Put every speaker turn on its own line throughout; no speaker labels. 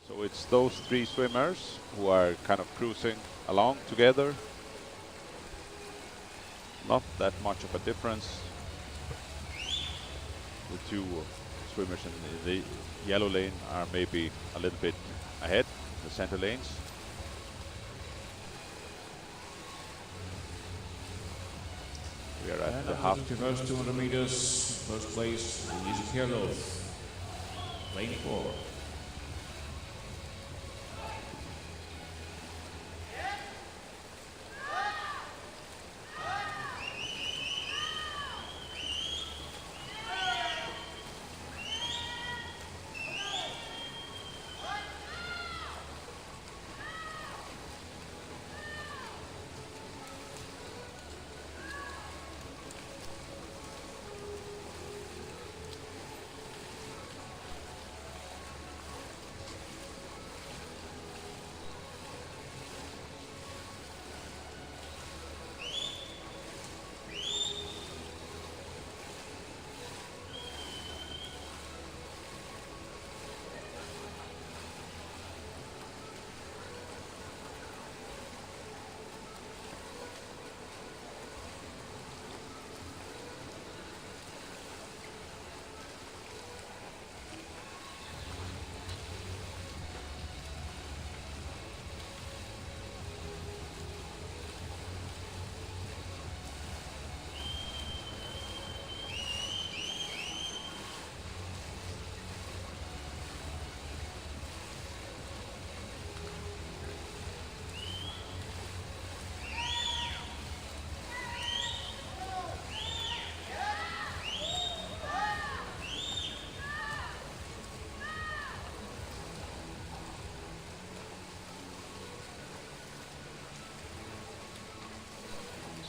So it's those three swimmers who are kind of cruising along together. Not that much of a difference. The two swimmers in the yellow lane are maybe a little bit ahead in the center lanes. We are at the half.
First 200 meters, first place, Luisa Carlos, lane 4.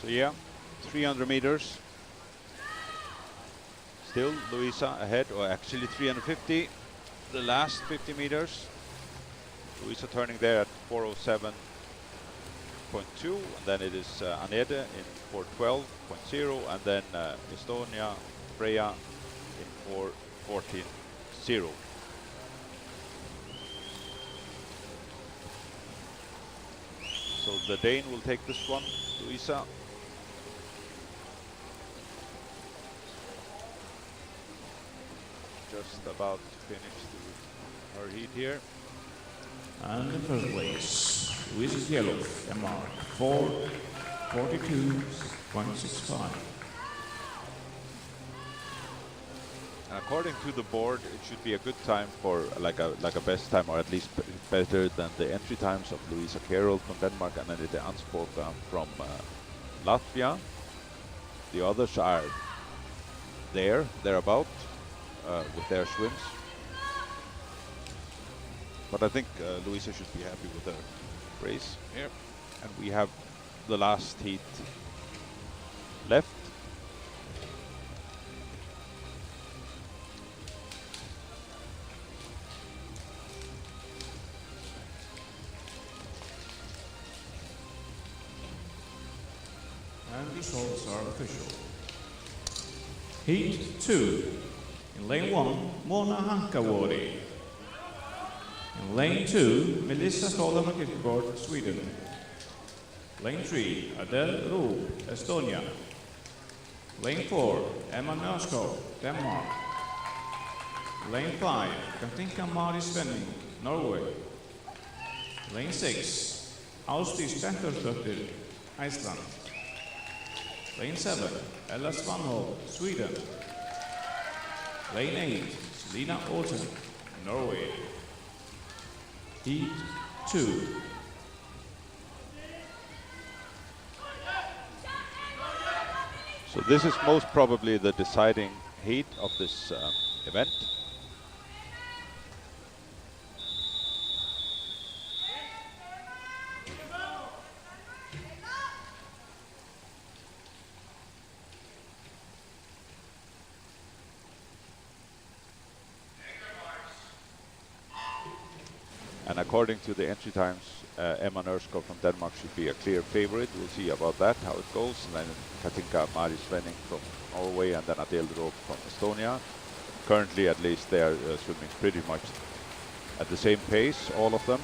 So yeah, 300 meters. Still Luisa ahead, or actually 350. The last 50 meters. Luisa turning there at 407.2, and then it is Anede in 412.0, and then Estonia, Freya in 414.0. So the Dane will take this one, Luisa. Just about to finish her heat here.
And the first place, Luisa Carlos, MR 4:42.65.
According to the board, it should be a good time for like a best time, or at least better than the entry times of Luisa Carol from Denmark and Anette Anspoka from Latvia. The others are thereabout with their swims. But I think Luisa should be happy with her race here. And we have the last heat left.
And results are official. Heat 2. In lane 1, Mona Hankawari. In lane 2, Melissa Stolberg Kirkegaard, Sweden. Lane 3, Adele Roob, Estonia. Lane 4, Emma Nørskov, Denmark. Lane 5, Katinka Mari Svenning, Norway. Lane 6, Ásdís Bentorsdóttir, Iceland. Lane 7, Ella Svanholm, Sweden. Lane 8, Selina Olsen, Norway. Heat 2.
So this is most probably the deciding heat of this event. And according to the entry times, Emma Nørskov from Denmark should be a clear favorite. We'll see about that, how it goes. And then Katinka Mari Svenning from Norway, and then Adele Roob from Estonia. Currently, at least, they are swimming pretty much at the same pace, all of them.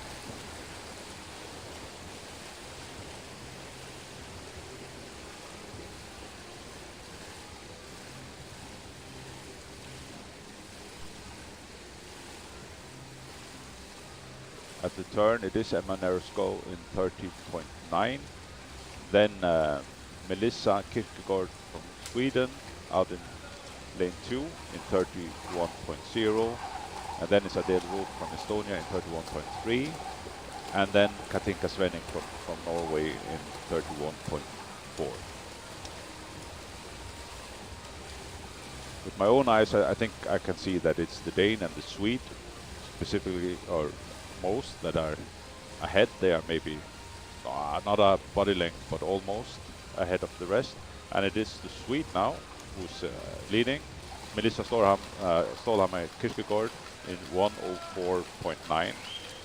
At the turn, it is Emma Neresko in 30.9. Then Melissa Kierkegaard from Sweden out in lane 2 in 31.0. And then it's Adele Rook from Estonia in 31.3. And then Katinka Svenning from Norway in 31.4. With my own eyes, I think I can see that it's the Dane and the Swede specifically, or most, that are ahead. They are maybe not a body length, but almost ahead of the rest. And it is the Swede now who's leading. Melissa Stålhammer Kierkegaard in 1:04.9.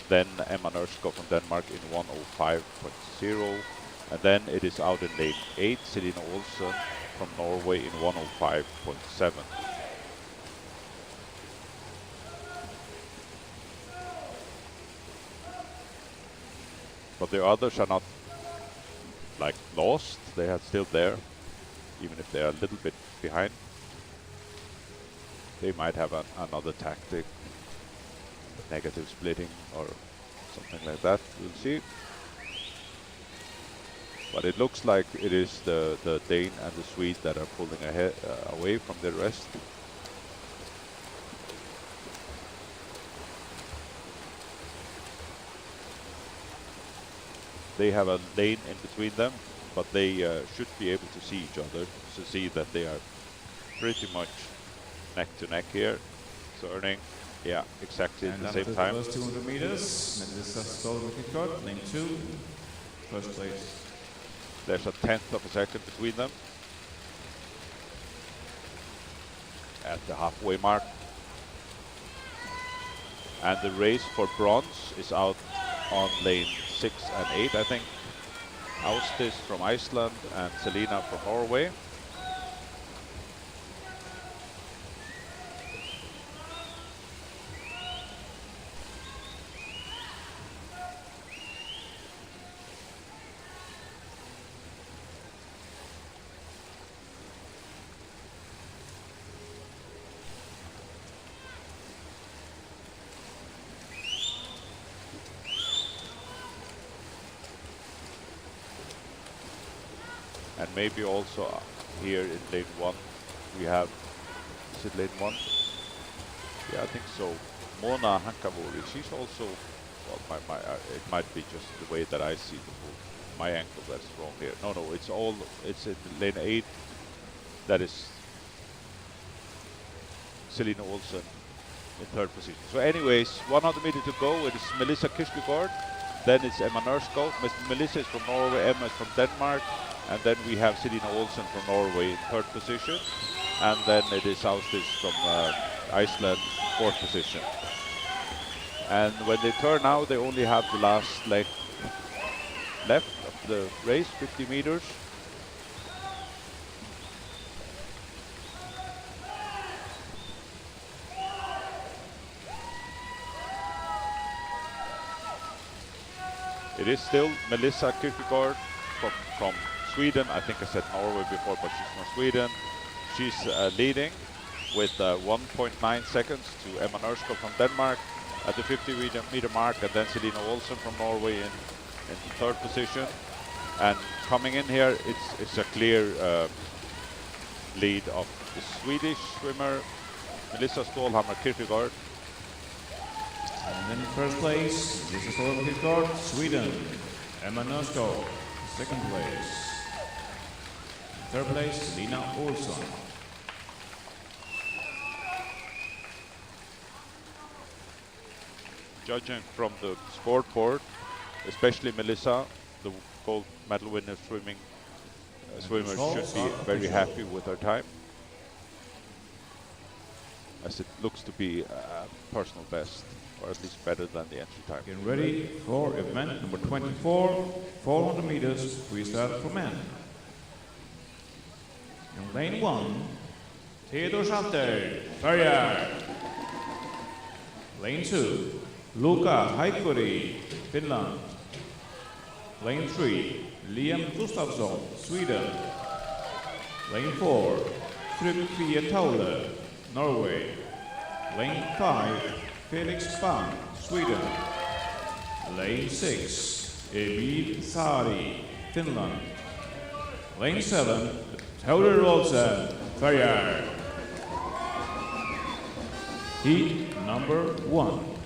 Then Emma Neresko from Denmark in 1:05.0. And then it is out in lane 8, Selina Olsen from Norway in 1:05.7. But the others are not like lost, they are still there, even if they are a little bit behind. They might have another tactic, negative splitting or something like that, we'll see. But it looks like it is the Dane and the Swede that are pulling ahead, away from the rest. They have a lane in between them, but they should be able to see each other, to see that they are pretty much neck to neck here. Turning, yeah, exactly at the same time.
And after the first 200 meters, Melissa Stålhammer, lane 2, first place.
There's a tenth of a second between them at the halfway mark. And the race for bronze is out on lane 6 and 8, I think. Austis from Iceland and Selina from Norway. And maybe also here in lane 1 we have, is it lane 1? Yeah, I think so. Mona Hankavori, she's also, well, it might be just the way that I see the pool. My ankle that's wrong here. No, it's in lane 8. That is Selina Olsen in 3rd position. So anyways, 100 meters to go. It is Melissa Kierkegaard. Then it's Emma Neresko. Melissa is from Norway, Emma is from Denmark. And then we have Selina Olsen from Norway in 3rd position. And then it is Austis from Iceland, 4th position. And when they turn now, they only have the last leg left of the race, 50 meters. It is still Melissa Kierkegaard from Sweden. I think I said Norway before, but she's from Sweden. She's leading with 1.9 seconds to Emma Neresko from Denmark at the 50 meter mark, and then Selina Olsen from Norway in 3rd position. And coming in here, it's a clear lead of the Swedish swimmer Melissa Stålhammer Kierkegaard.
And then first place, Melissa Stålhammer Kierkegaard, Sweden. Emma Neresko, 2nd place. 3rd place, Selina Olsen.
Judging from the scoreboard, especially Melissa, the gold medal winner swimmer should be very happy with her time, as it looks to be a personal best, or at least better than the entry time.
Getting ready for event number 24, 400 meters freestyle for men. In lane 1, Theodor Schachter, Farrier. Lane 2, Luca Haikuri, Finland. Lane 3, Liam Gustafsson, Sweden. Lane 4, Trygve Taule, Norway. Lane 5, Felix Bang, Sweden. Lane 6, Emil Sari, Finland. Lane 7, Tore Olsen, Sverige. Heat number 1.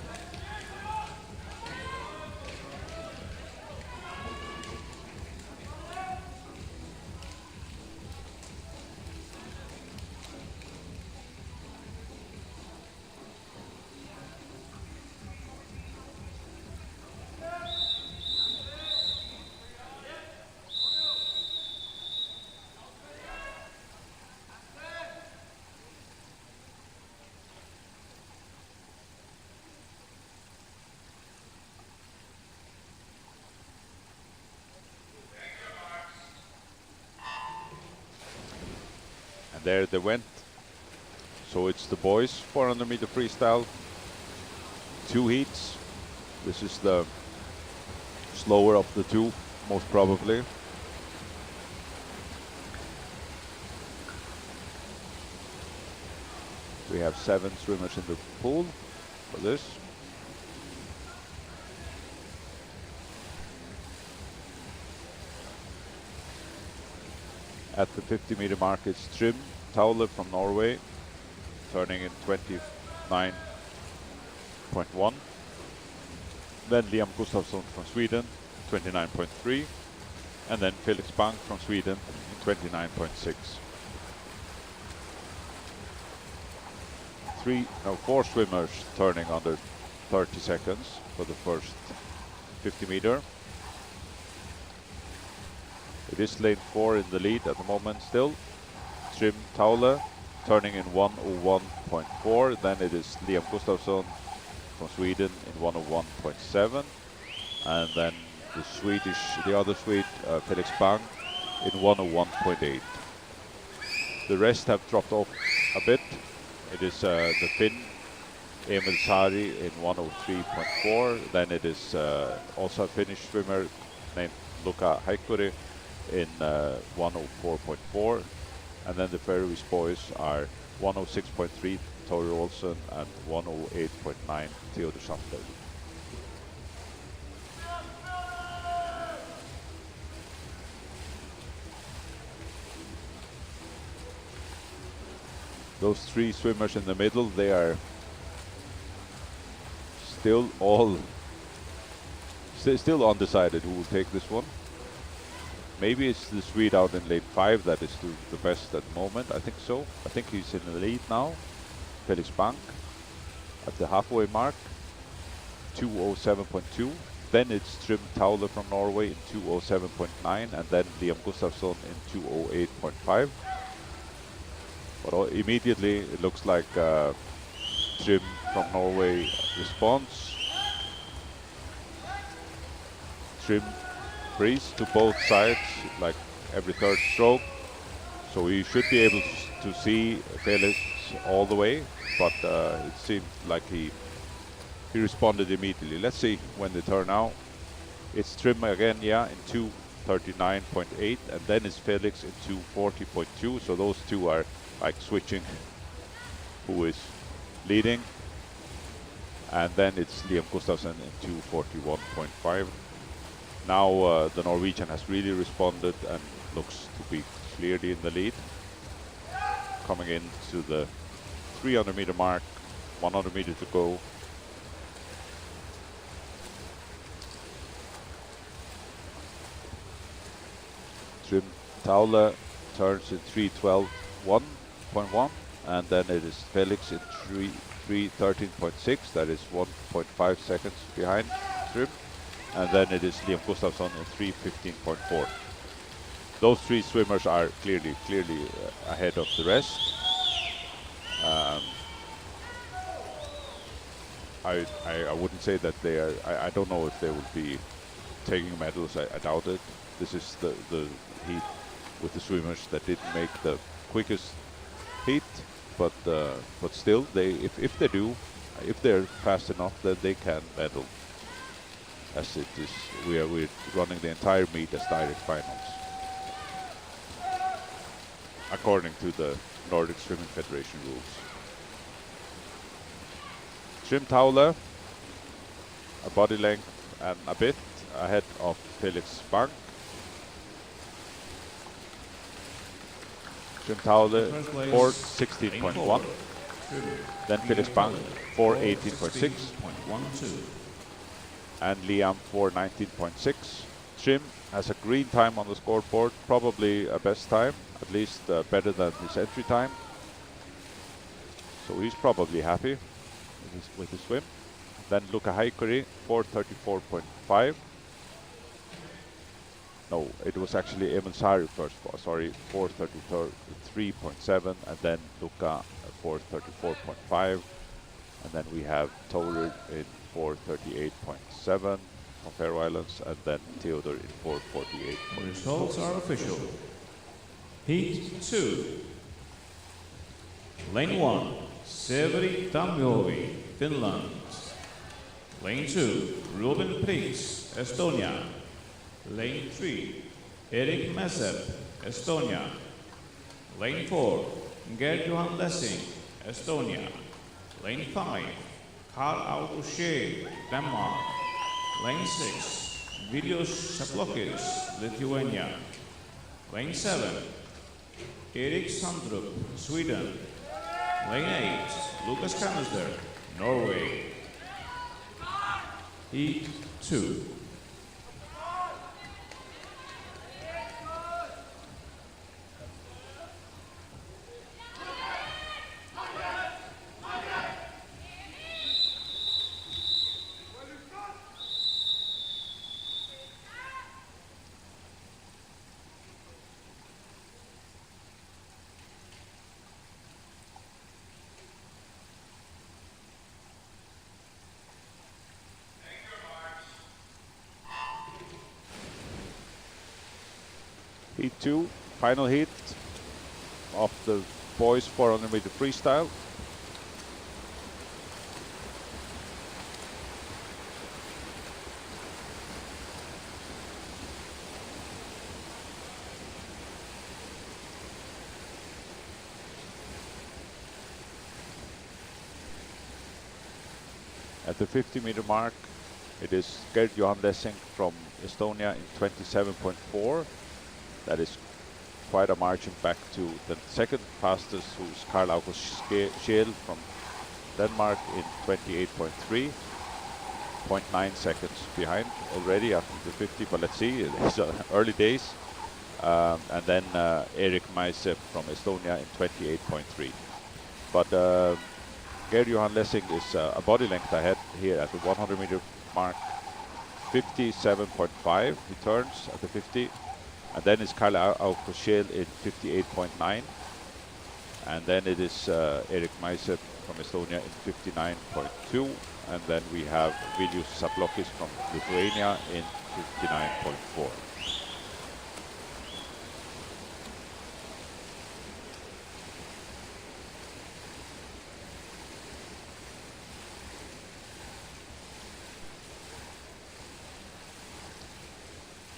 There they went. So it's the boys 400 meter freestyle. 2 heats. This is the slower of the 2, most probably. We have 7 swimmers in the pool for this. At the 50 meter mark, it's Trym Taule from Norway, turning in 29.1. Then Liam Gustafsson from Sweden, 29.3. And then Felix Bang from Sweden in 29.6. 4 swimmers turning under 30 seconds for the first 50 meter. It is lane 4 in the lead at the moment still. Trym Taule turning in 1:01.4. Then it is Liam Gustafsson from Sweden in 1:01.7. And then the other Swede, Felix Bang in 1:01.8. The rest have dropped off a bit. It is the Finn, Emil Sari in 1:03.4. Then it is also a Finnish swimmer named Luca Haikuri in 1:04.4, and then the Faroese boys are 1:06.3 Tore Olsen and 1:08.9 Theodor Sandberg. Those 3 swimmers in the middle, they are still still undecided who will take this one. Maybe it's the Swede out in lane 5 that is the best at the moment. I think so. I think he's in the lead now. Felix Bang at the halfway mark, 2:07.2. Then it's Trym Taule from Norway in 2:07.9, and then Liam Gustafsson in 2:08.5. But immediately it looks like Trym from Norway responds. Trym freeze to both sides, like every third stroke. So he should be able to see Felix all the way, but it seemed like he responded immediately. Let's see when they turn out. It's Trym again, yeah, in 2:39.8, and then it's Felix in 2:40.2. So those 2 are like switching who is leading. And then it's Liam Gustafsson in 2:41.5. Now the Norwegian has really responded and looks to be clearly in the lead. Coming into the 300 meter mark, 100 meters to go. Trym Taule turns in 3:12.1, and then it is Felix in 3:13.6. That is 1.5 seconds behind Trym. And then it is Liam Gustafsson in 3:15.4. Those 3 swimmers are clearly ahead of the rest. I wouldn't say that they are. I don't know if they will be taking medals. I doubt it. This is the heat with the swimmers that didn't make the quickest heat, but still, if they do, if they're fast enough, then they can medal. As it is, we're running the entire meet as direct finals, according to the Nordic Swimming Federation rules. Swim Taule, a body length and a bit ahead of Felix Bank. Swim Taule 4:16.1. Then Felix Bank 4:18.6. And Liam 4:19.6. Trim has a green time on the scoreboard, probably a best time, at least better than his entry time. So he's probably happy with his swim. Then Luca Haikuri 4:34.5. No, it was actually Emil Sari first, sorry, 4:33.7, and then Luca 4:34.5. And then we have Torer in 4:38.7 from Faroe Islands, and then Theodor in 4:48.
Results are official. Heat 2. Lane 1, Severi Tamjovi, Finland. Lane 2, Ruben Prix, Estonia. Lane 3, Erik Mesep, Estonia. Lane 4, Gerd Johan Lessing, Estonia. Lane 5, Karl August Scheel, Denmark. Lane 6, Vilius Saplokis, Lithuania. Lane 7, Erik Sandrup, Sweden. Lane 8, Lucas Canister, Norway. Heat 2.
Heat 2, final heat of the boys 400 meter freestyle. At the 50 meter mark, it is Gerd Johan Lessing from Estonia in 27.4. That is quite a margin back to the second fastest, who's Karl August Scheel from Denmark in 28.3. 0.9 seconds behind already after the 50, but let's see, it's early days. And then Erik Meise from Estonia in 28.3. But Gerd Johan Lessing is a body length ahead here at the 100 meter mark. 57.5 he turns at the 50. And then it's Karl August Scheel in 58.9. And then it is Erik Meise from Estonia in 59.2. And then we have Vilius Saplokis from Lithuania in 59.4.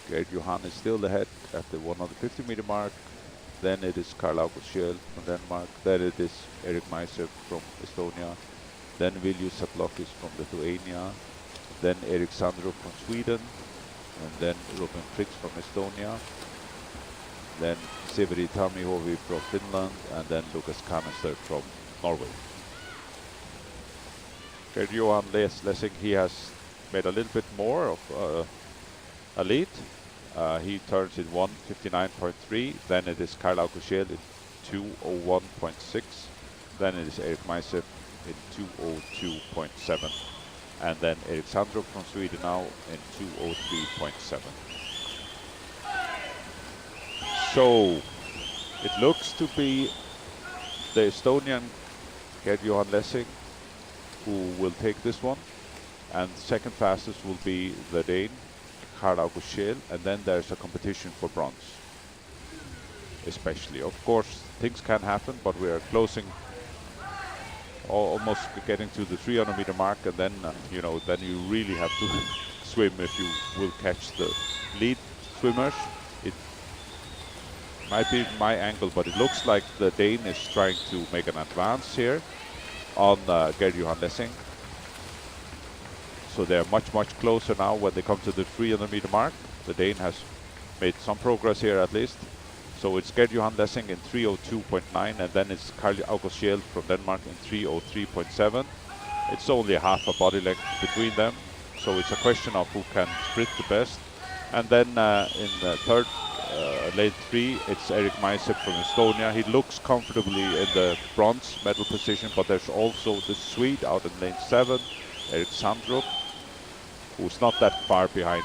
Gerd Johan is still ahead at the 150 meter mark. Then it is Karl August Scheel from Denmark. Then it is Erik Meise from Estonia. Then Vilius Saplokis from Lithuania. Then Erik Sandrup from Sweden. And then Ruben Prix from Estonia. Then Severi Tammihovi from Finland. And then Lucas Canister from Norway. Gerd Johan Lessing, he has made a little bit more of a lead. He turns in 1:59.3. Then it is Karl August Scheel in 2:01.6. Then it is Erik Meise in 2:02.7. And then Erik Sandrup from Sweden now in 2:03.7. So it looks to be the Estonian Gerd Johan Lessing who will take this one. And second fastest will be the Dane Karl August Scheel, and then there's a competition for bronze. Especially, of course, things can happen, but we are closing almost getting to the 300 meter mark, and then you know, then you really have to swim if you will catch the lead swimmers. It might be my angle, but it looks like the Dane is trying to make an advance here on Gerd Johan Lessing. So they're much closer now when they come to the 300 meter mark. The Dane has made some progress here at least. So it's Gerd Johan Lessing in 3:02.9, and then it's Carl August Scheel from Denmark in 3:03.7. It's only half a body length between them, so it's a question of who can sprint the best. And then in the third, lane 3, it's Erik Maisep from Estonia. He looks comfortably in the bronze medal position, but there's also the Swede out in lane 7, Erik Sandrup, who's not that far behind.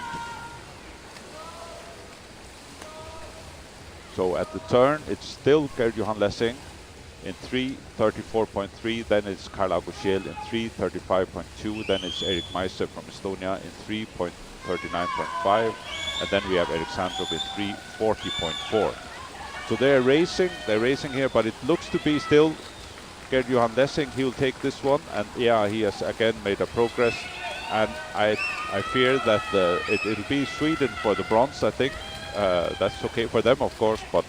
So at the turn, it's still Gerd Johan Lessing in 3:34.3, then it's Carl August Scheel in 3:35.2, then it's Erik Maisep from Estonia in 3:39.5, and then we have Erik Sandrup in 3:40.4. So they're racing here, but it looks to be still Gerd Johan Lessing. He will take this one, and yeah, he has again made a progress, and I fear that it'll be Sweden for the bronze, I think. That's okay for them, of course, but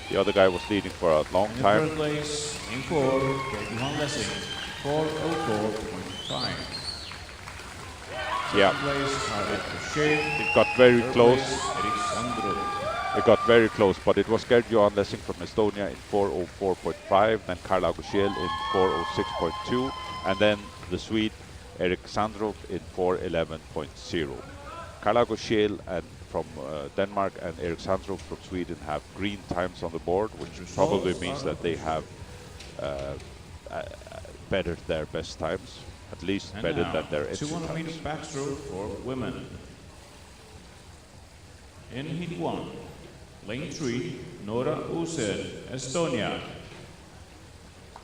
the other guy was leading for a long time.
In third place, in 4, Gerd Johan Lessing, 4:04.5.
Yeah.
Second place, Carl August Scheel.
It got very
Third
close.
place, Erik Sandrup.
It got very close, but it was Gerd Johan Lessing from Estonia in 4:04.5, then Carl August Scheel in 4:06.2, and then the Swede Erik Sandrup in 4:11.0. Carl August Scheel and from Denmark and Erik Sandrup from Sweden have green times on the board, which probably means that they have bettered their best times, at least
And
better
now,
than their exit
200
times.
meters backstroke for women. In heat 1, lane 3, Nora Usen, Estonia.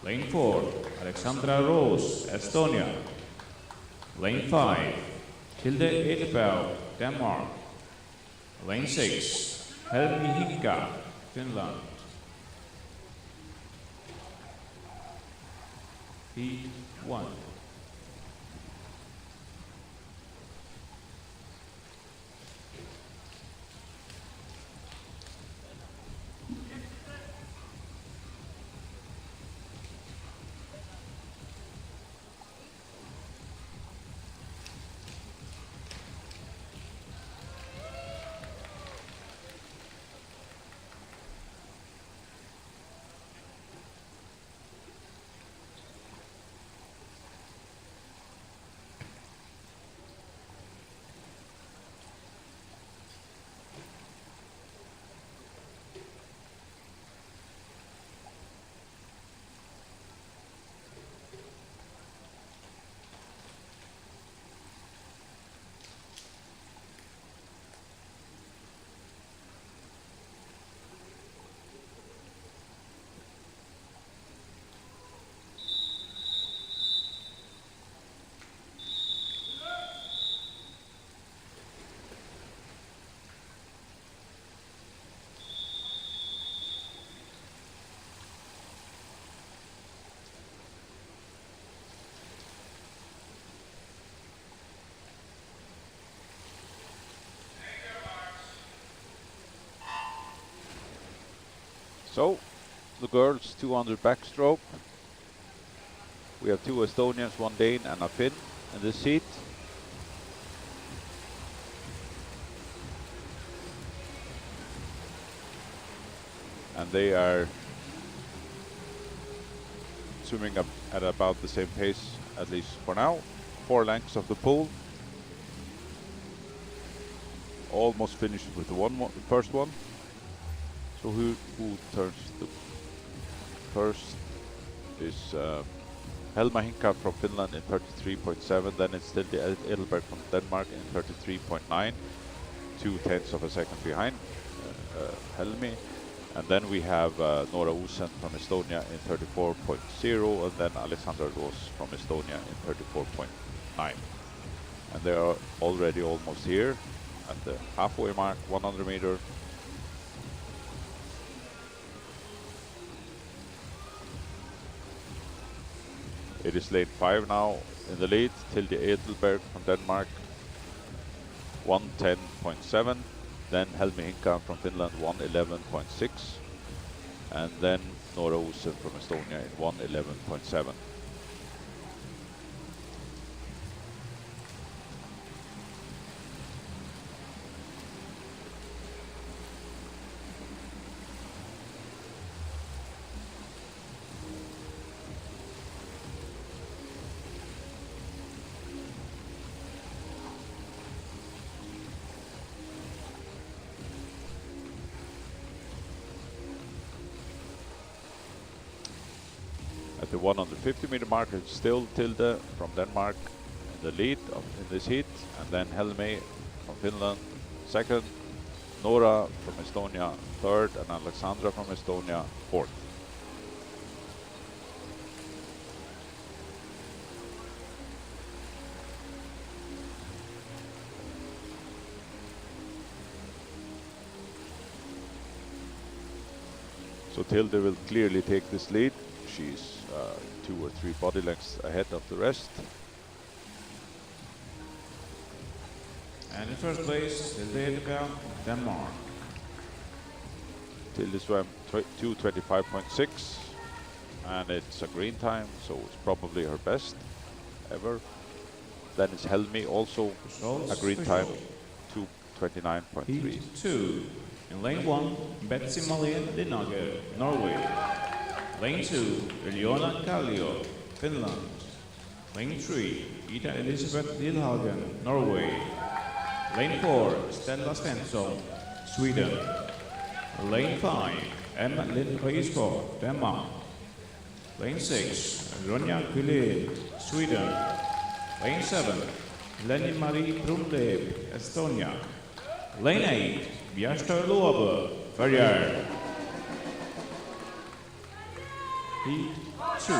Lane 4, Alexandra Rose, Estonia. Lane 5, Hilde Edeberg, Denmark. Lane 6, Helmi Hinka, Finland. Heat 1.
So, the girls 200 backstroke. We have 2 Estonians, 1 Dane and a Finn in this heat. And they are swimming up at about the same pace, at least for now. 4 lengths of the pool. Almost finished with the first one. So who turns the first is Helma Hinka from Finland in 33.7, then it's still the Edelberg from Denmark in 33.9, 0.2 of a second behind Helmi. And then we have Nora Usen from Estonia in 34.0, and then Alexandra Rose from Estonia in 34.9. And they are already almost here at the halfway mark, 100 meter. It is lane 5 now in the lead. Tilde Edelberg from Denmark, 1:10.7. Then Helmi Hinka from Finland, 1:11.6. And then Nora Olsen from Estonia in 1:11.7. At the 150-meter mark, it's still Tilde from Denmark in the lead in this heat, and then Helmi from Finland second, Nora from Estonia third, and Alexandra from Estonia fourth. So Tilde will clearly take this lead. She's 2 or 3 body lengths ahead of the rest.
And in first place, Tilde Edelberg, Denmark.
Tilde swam 2:25.6, and it's a green time, so it's probably her best ever. Then it's Helmi, also a green time, 2:29.3.
Heat 2. In lane 1, Betsy Malene Linager, Norway. Lane 2, Eliona Kallio, Finland. Lane 3, Ida Elisabeth Lillhagen, Norway. Lane 4, Stella Svensson, Sweden. Lane 5, Emma Lindqvist, Denmark. Lane 6, Ronja Kulin, Sweden. Lane 7, Lenny Marie Brumlev, Estonia. Lane 8, Bjørstø Loabe, Ferrier. Heat 2.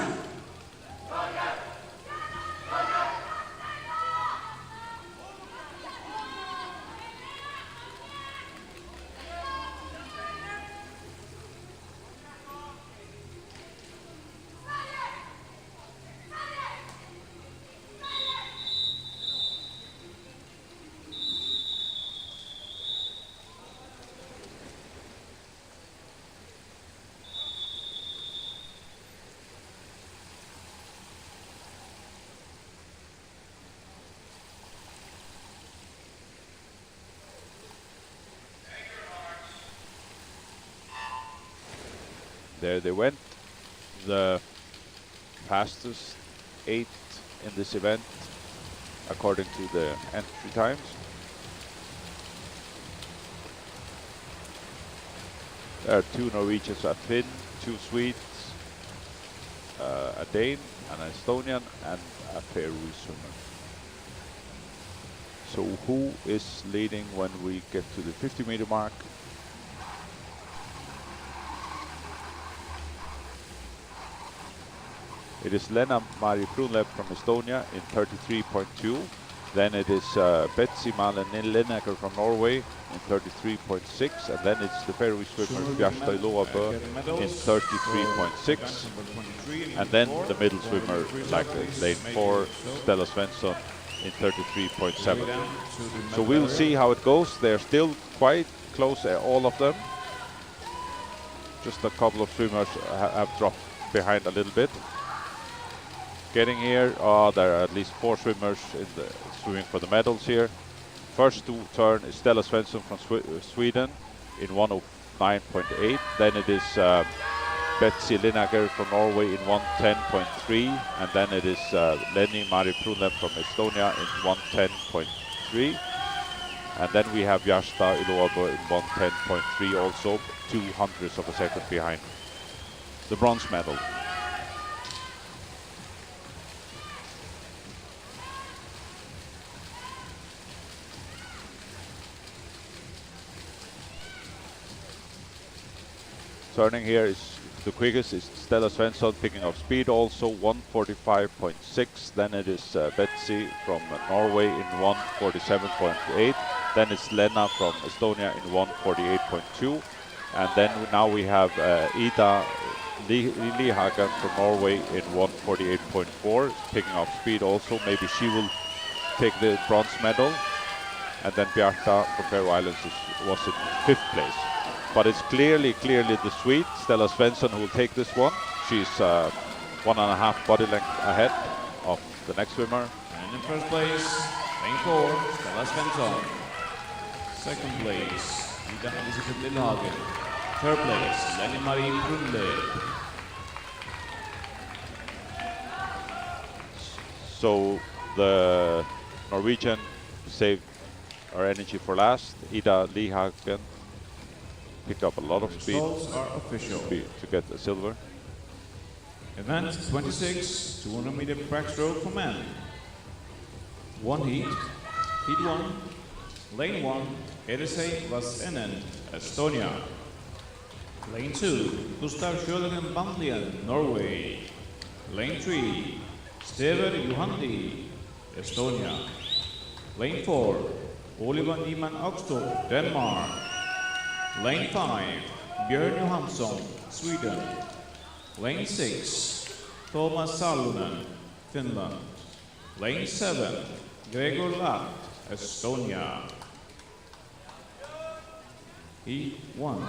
There they went, the fastest 8 in this event according to the entry times. There are 2 Norwegians, a Finn, 2 Swedes, a Dane, an Estonian, and a Faroese swimmer. So who is leading when we get to the 50-meter mark? It is Lena Mari Brunlev from Estonia in 33.2. Then it is Betsy Malen Linager from Norway in 33.6. And then it's the Faroese swimmer Bjørstø Loabe in 33.6. And then the middle swimmer, like lane 4, Stella Svensson in 33.7. So we'll see how it goes. They're still quite close, all of them. Just a couple of swimmers have dropped behind a little bit. Getting here, there are at least 4 swimmers in the swimming for the medals here. First to turn is Stella Svensson from Sweden in 1:09.8. Then it is Betsy Linager from Norway in 1:10.3, and then it is Lenny Mari Brunlev from Estonia in 1:10.3, and then we have Bjørstø Loabe in 1:10.3, also 0.02 of a second behind the bronze medal. Turning here is the quickest is Stella Svensson picking up speed, also 1:45.6. Then it is Betsy from Norway in 1:47.8. Then it's Lena from Estonia in 1:48.2. And then now we have Ida Lee Hagen from Norway in 1:48.4, picking up speed also. Maybe she will take the bronze medal. And then Bjarta from Faroe Islands was in 5th place. But it's clearly the Swede, Stella Svensson, who will take this one. She's 1.5 body length ahead of the next swimmer.
And in first place, lane 4, Stella Svensson. Second place, Ida Elisabeth Lillhagen. Third place, Lenny Marie Brunle.
So the Norwegian saved our energy for last. Ida Lihagen picked up a lot of speed
Results are official.
to get the silver.
Event 26, 200 meter backstroke for men. One heat, heat 1, lane 1, Edesei Vassenen, Estonia. Lane 2, Gustav Sjølgen Bandlien, Norway. Lane 3, Stever Juhandi, Estonia. Lane 4, Oliver Niemann Oxtorp, Denmark. Lane 5, Björn Johansson, Sweden. Lane 6, Thomas Salonen, Finland. Lane 7, Gregor Latt, Estonia. Heat 1.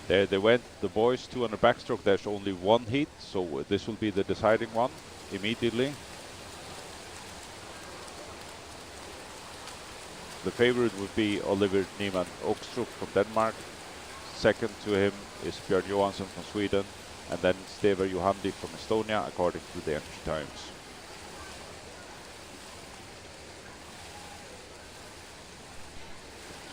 There they went, the boys 200 backstroke. There's only one heat, so this will be the deciding one immediately. The favorite would be Oliver Niemann Okstrup from Denmark. Second to him is Björn Johansson from Sweden, and then Stever Juhandi from Estonia, according to the entry times.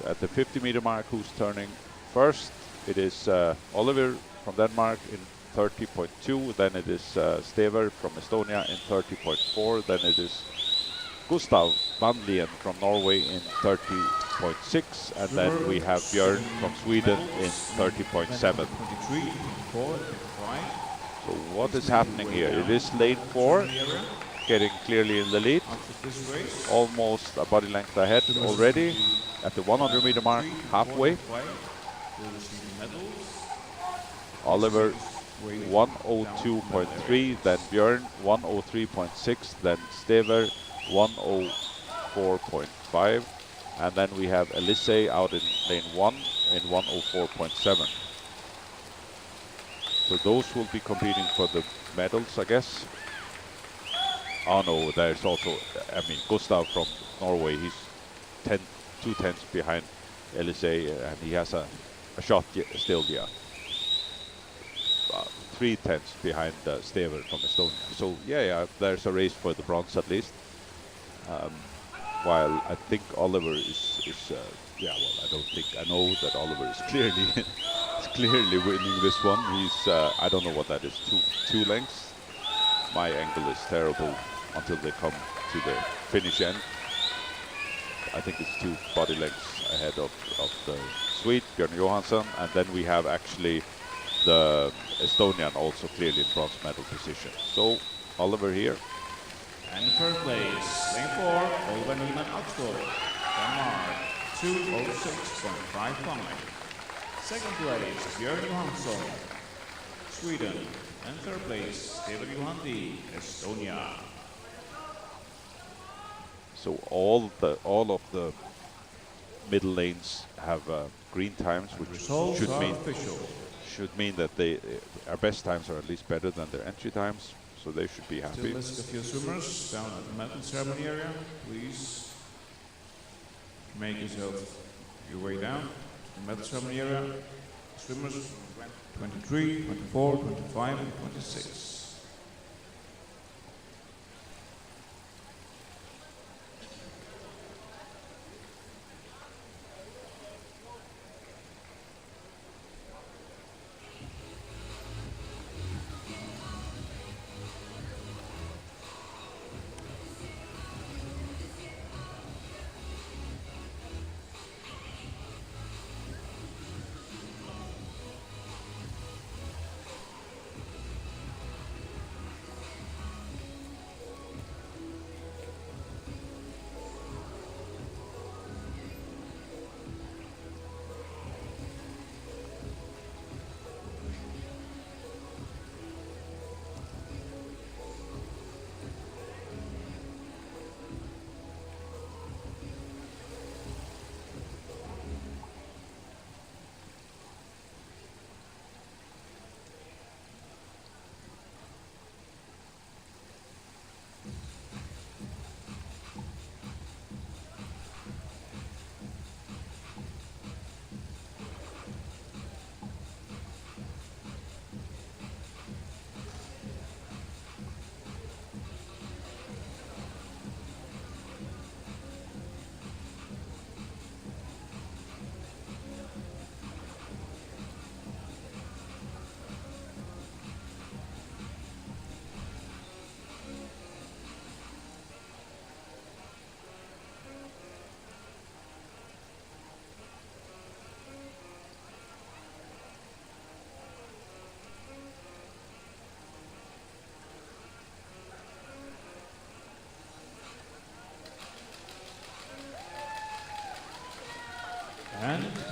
So at the 50 meter mark, who's turning first? It is Oliver from Denmark in 30.2, then it is Stever from Estonia in 30.4, then it is Gustav Bandlien from Norway in 30.6, and then we have Björn from Sweden in 30.7. So what is happening here? It is lane 4, getting clearly in the lead, almost a body length ahead already at the 100 meter mark, halfway. Oliver 1:02.3, then Björn 1:03.6, then Stever 1:04.5, and then we have Elisei out in lane 1 in 1:04.7. So those will be competing for the medals, I guess. Oh no, there's also, I mean, Gustav from Norway, he's 2/10 behind Elisei, and he has a shot still, yeah. 3/10 behind Stever from Estonia. So yeah, there's a race for the bronze at least. While I think Oliver is yeah, well, I don't think, I know that Oliver is clearly winning this one. He's I don't know what that is, two lengths. My angle is terrible until they come to the finish end. I think it's 2 body lengths ahead of the Swede, Björn Johansson, and then we have actually the Estonian also clearly in bronze medal position. So Oliver here.
And in first place, lane 4, Oliver Niemann Oxford, Denmark, 2:06.55. Second place, Björn Johansson, Sweden. And third place, Stever Juhandi, Estonia.
So all of the middle lanes have green times, which should mean that our best times are at least better than their entry times, so they should be happy.
Still list a few swimmers down at the medal ceremony area. Please make yourself your way down to the medal ceremony area. Swimmers 23, 24, 25, and 26.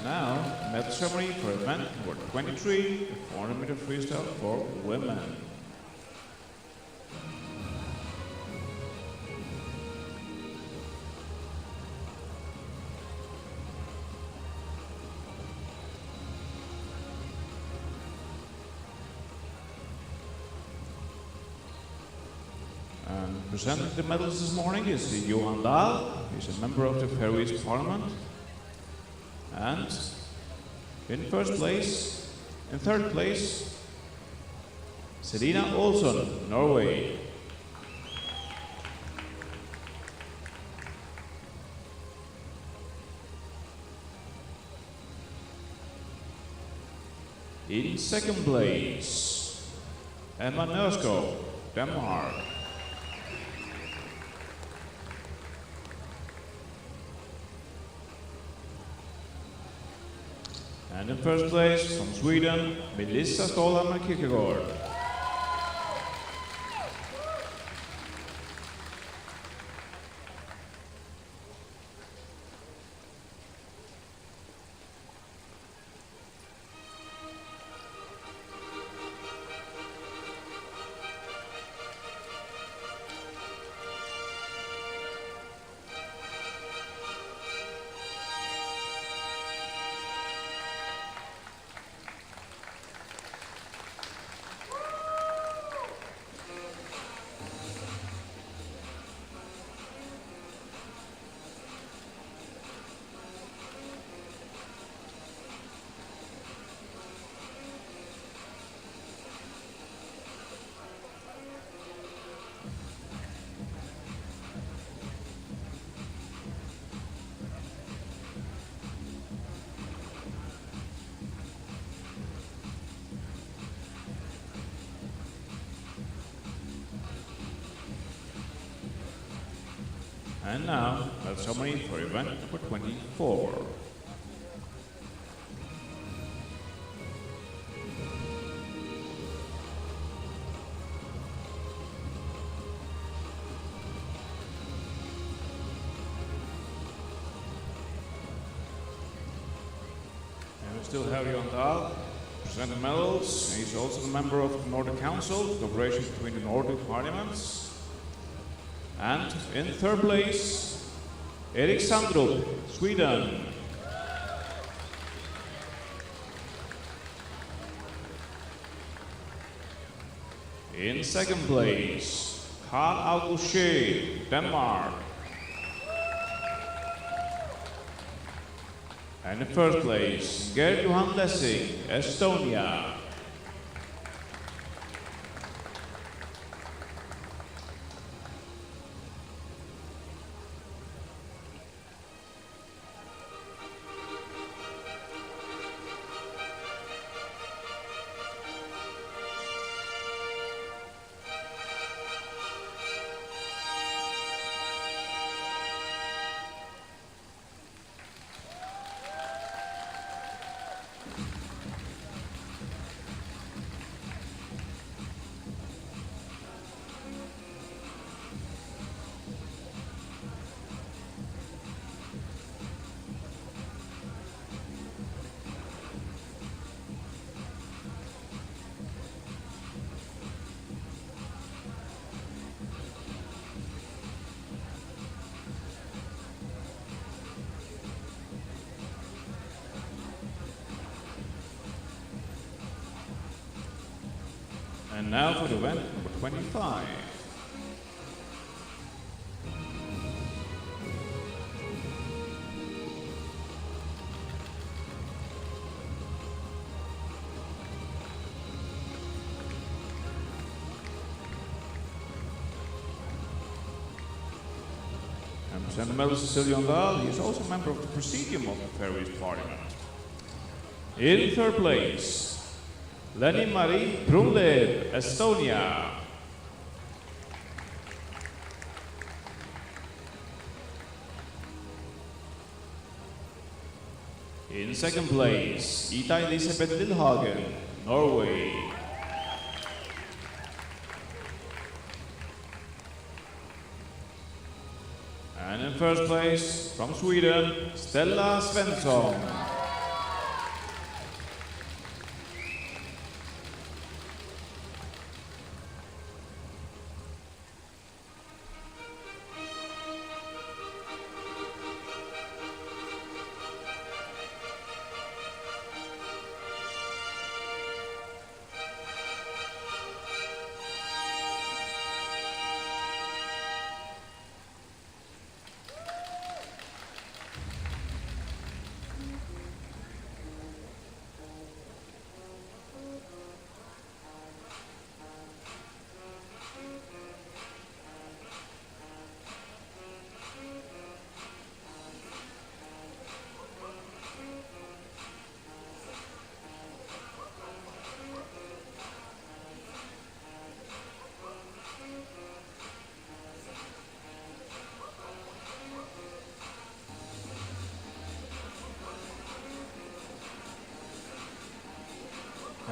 now, medley ceremony for event number 23, the 400-meter freestyle for women. And presenting the medals this morning is Johan Dahl. He's a member of the Faroese Parliament. And in first place, in third place, Selina Olsson, Norway. In second place, Emma Nørskov, Denmark. And in first place, from Sweden, Melissa Stålhammar Kierkegaard. And now, a summary for event number 24. And we still have Johan Dahl, present the medals. He's also a member of the Nordic Council, cooperation between the Nordic parliaments. And in third place, Erik Sandrup, Sweden. In second place, Carl August Schee, Denmark. And in first place, Gerd Johan Lessing, Estonia. And now for the event number 25. And present the medal Cecilia Dahl. He is also a member of the Presidium of the Faroese Parliament. In third place, Leni Marie Brunlev, Estonia. In second place, Ida Elisabeth Lillhagen, Norway. And in first place, from Sweden, Stella Svensson.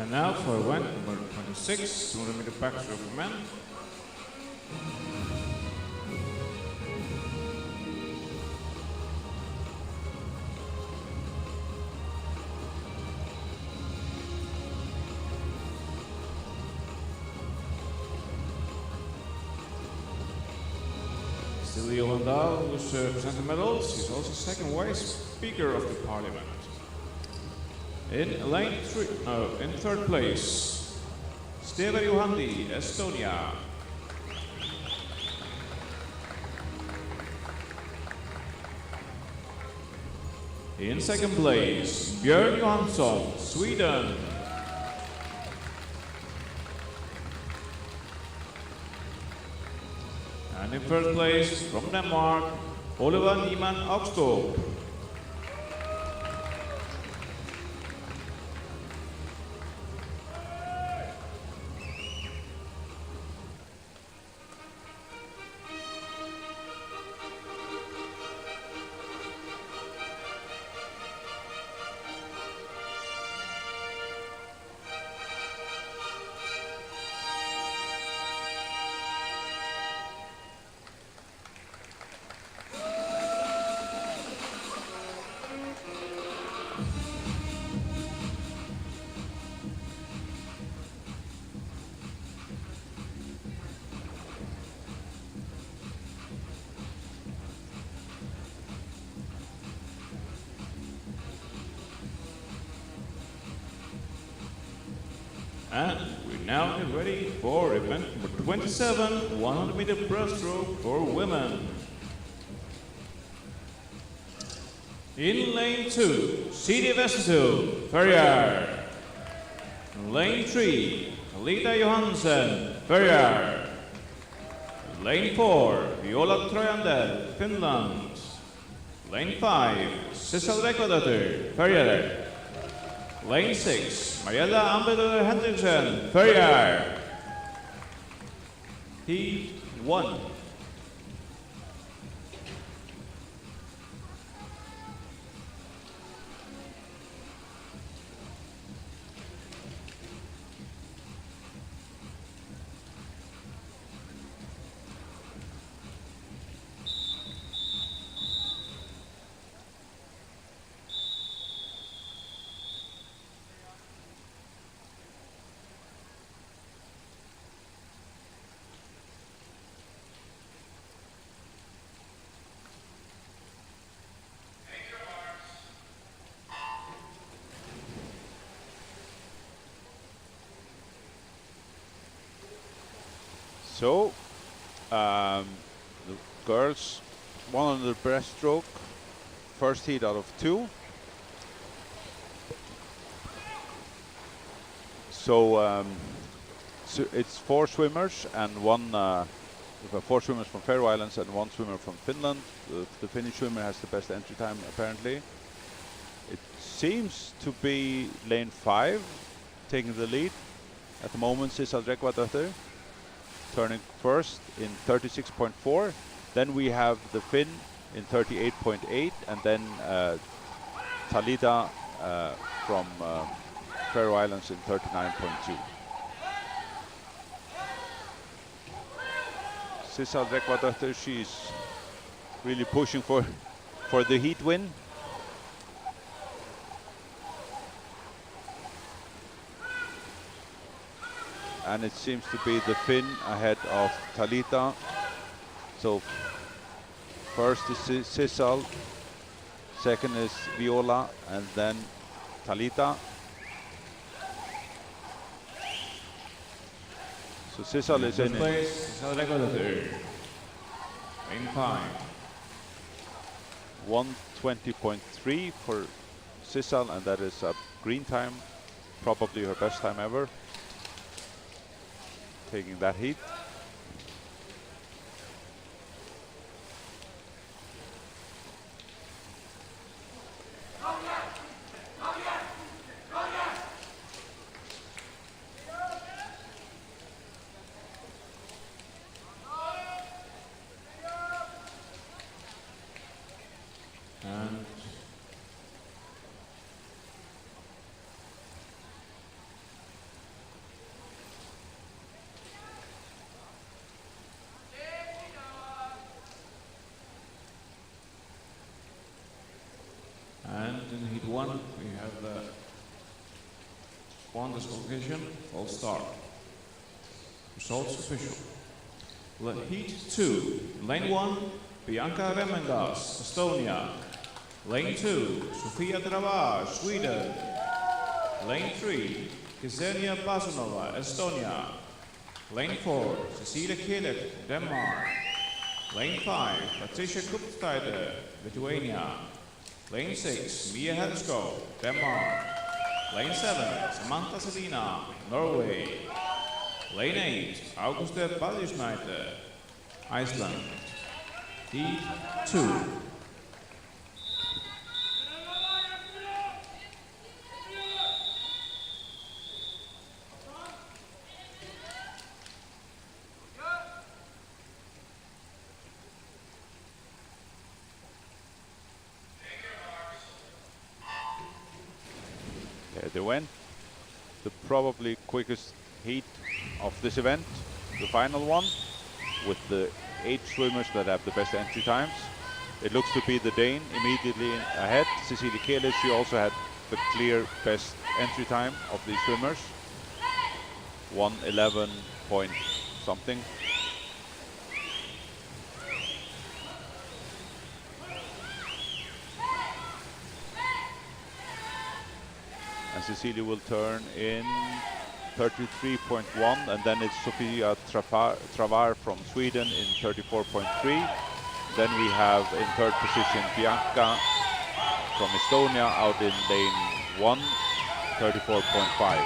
And now for event number 26, 200 meter backstroke for men. Still Johan Dahl, who's presenting medals. He's also second vice speaker of the parliament. In third place, Steve Juhandi, Estonia. In second place, Björn Johansson, Sweden. And in first place, from Denmark, Oliver Niemann Augstrup. And we're now ready for event number 27, 100 meter breaststroke for women. In lane 2, Siri Vestertil, Ferrier. In lane 3, Kalita Johansen, Ferrier. In lane 4, Viola Trojander, Finland. Lane 5, Sissel Rekvadottir, Ferrier. Lane 6, Mariella Ambeder Hendriksen, Ferrier. Heat 1.
So, the girls won on the breaststroke, first heat out of 2. So, so it's 4 swimmers and one, we've got 4 swimmers from Faroe Islands and 1 swimmer from Finland. The Finnish swimmer has the best entry time apparently. It seems to be lane 5 taking the lead at the moment. Sissel Rekvadottir turning first in 36.4. Then we have the Finn in 38.8, and then Talita from Faroe Islands in 39.2. Sissel Rekvadottir, she's really pushing for the heat win. And it seems to be the Finn ahead of Talita. So first is Sissel, second is Viola, and then Talita. So Sissel is in
place, Sissel Rekvadottir. Lane 5.
1:20.3 for Sissel, and that is a green time, probably her best time ever, taking that heat.
One disqualification, false start. Results official. Heat 2, Lane 1, Bianca Remengas, Estonia. Lane 2, Sofia Travar, Sweden. Lane 3, Ksenia Bazanova, Estonia. Lane 4, Cecilia Kilek, Denmark. Lane 5, Patricia Kupstaide, Lithuania. Lane 6, Mia Hensko, Denmark. Lane 7, Samantha Selina, Norway. Lane 8, Auguste Ballismeite, Iceland. Heat 2.
There they went. The probably quickest heat of this event, the final one, with the 8 swimmers that have the best entry times. It looks to be the Dane immediately ahead. Cecilia Kelis, she also had the clear best entry time of these swimmers. 1:11 point something. And Cecilia will turn in 33.1, and then it's Sofia Travar from Sweden in 34.3. Then we have in third position Bianca from Estonia out in lane 1, 34.5.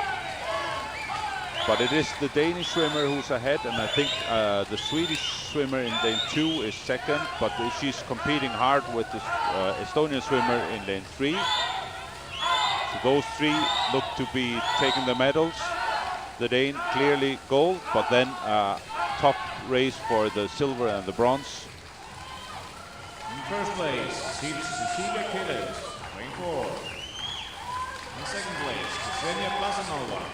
But it is the Danish swimmer who's ahead, and I think the Swedish swimmer in lane 2 is second, but she's competing hard with the Estonian swimmer in lane 3. So those 3 look to be taking the medals. The Dane clearly gold, but then top race for the silver and the bronze.
In first place, Cecilia Kilek, lane 4. In second place, Ksenia Plazanova. In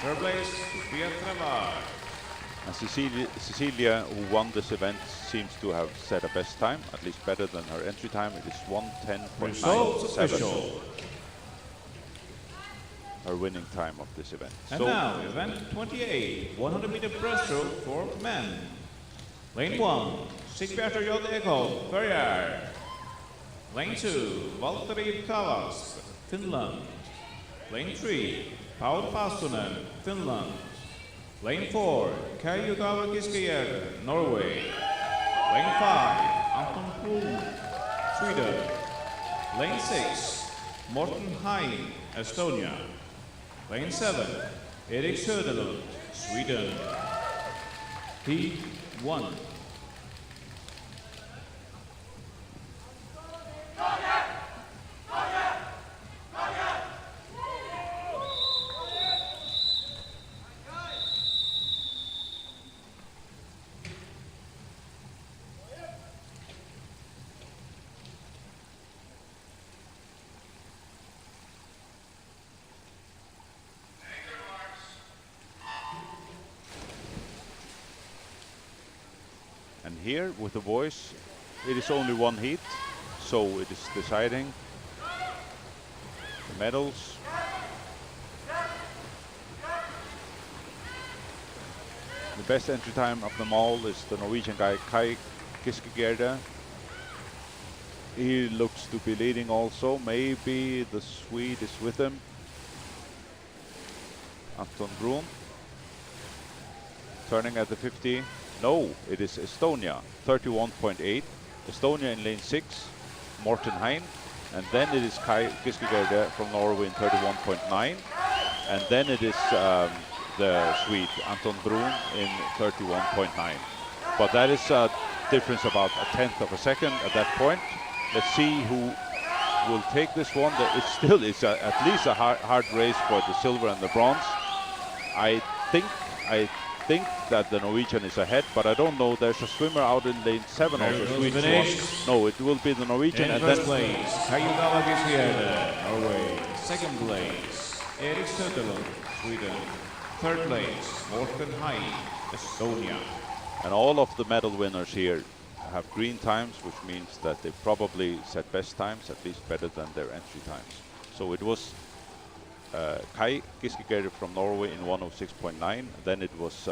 third place, Sofia Travar.
And Cecilia, who won this event, seems to have set a best time, at least better than her entry time. It is 1:10.97. Her winning time of this event.
And so now, event 28, 100 meter breaststroke for men. Lane 1, Sigbjartur J. Ekholm, Berger. Lane 2, Valtteri Kavas, Finland. Lane 3, Paul Pastunen, Finland. Lane 4, Kaijugawa Kiskijärvi, Norway. Lane 5, Anton Blom, Sweden. Lane 6, Morten Hein, Estonia. Lane 7, Erik Söderlund, Sweden. Heat 1.
And here with the boys, it is only one heat, so it is deciding the medals. The best entry time of them all is the Norwegian guy Kai Kiskijärvi. He looks to be leading also. Maybe the Swede is with him. Anton Brun turning at the 50. No, it is Estonia, 31.8. Estonia in lane 6, Morten Hein. And then it is Kai Kiskijärvi from Norway in 31.9. And then it is the Swede, Anton Brun, in 31.9. But that is a difference about a tenth of a second at that point. Let's see who will take this one. It's still at least a hard race for the silver and the bronze. I think that the Norwegian is ahead, but I don't know. There's a swimmer out in lane 7 also. No, it will be the Norwegian.
In first place, Kaijugawa Kiskijärvi, Norway. Second place, Erik Söderlund, Sweden. Third place, Morten Hein, Estonia.
And all of the medal winners here have green times, which means that they probably set best times, at least better than their entry times. So it was Kai Giskegger from Norway in 106.9. Then it was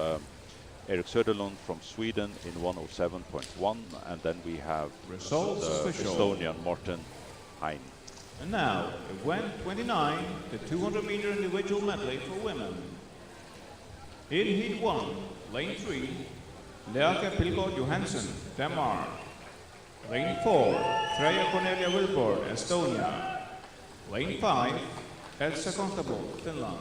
Erik Söderlund from Sweden in 107.1, and then we have
Results
the
official.
Estonian Morten Hein.
And now, event 29, the 200-meter individual medley for women. In heat 1, lane 3, Lærke Pilgaard Johansen, Denmark. Lane 4, Freya Cornelia Wilborg, Estonia. Lane 5, Elsa Constable, Finland.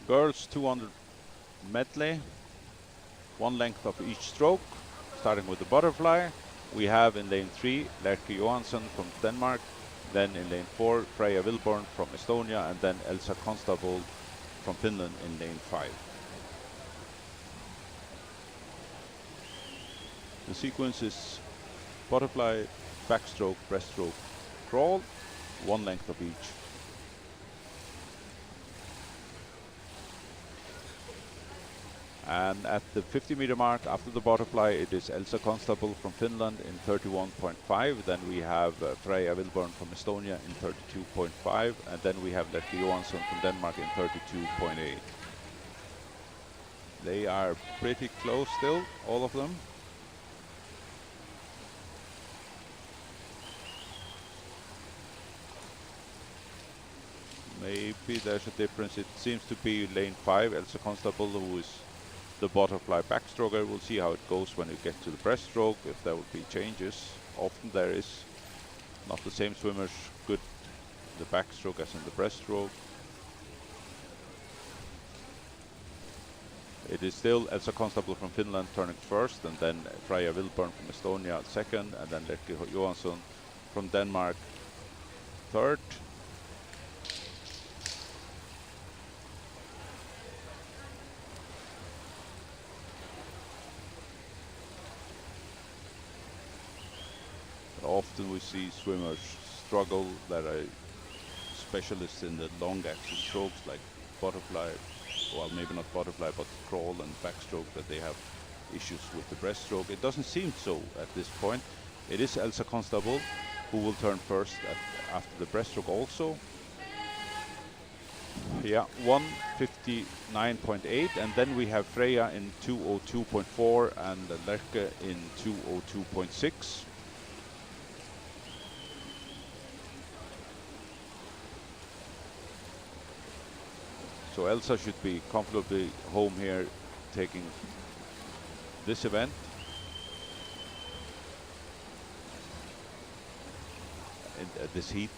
Girls 200 medley, one length of each stroke, starting with the butterfly. We have in lane 3 Lærke Johansson from Denmark, then in lane 4 Freya Wilborg from Estonia, and then Elsa Constable from Finland in lane 5. The sequence is butterfly, backstroke, breaststroke, crawl, one length of each. And at the 50-meter mark after the butterfly, it is Elsa Constable from Finland in 31.5. Then we have Freya Wilborg from Estonia in 32.5. And then we have Lærke Johansson from Denmark in 32.8. They are pretty close still, all of them. Maybe there's a difference. It seems to be lane 5, Elsa Constable, who is the butterfly backstroker. We'll see how it goes when we get to the breaststroke, if there will be changes. Often there is. Not the same swimmers good the backstroke as in the breaststroke. It is still Elsa Constable from Finland turning first, and then Freya Wilborg from Estonia second, and then Lærke Johansson from Denmark third. Often we see swimmers struggle that are specialists in the long action strokes like butterfly, well maybe not butterfly but crawl and backstroke, that they have issues with the breaststroke. It doesn't seem so at this point. It is Elsa Constable who will turn first after the breaststroke also. Yeah, 1:59.8, and then we have Freya in 2:02.4 and Lærke in 2:02.6. So Elsa should be comfortably home here, taking this event. In this heat,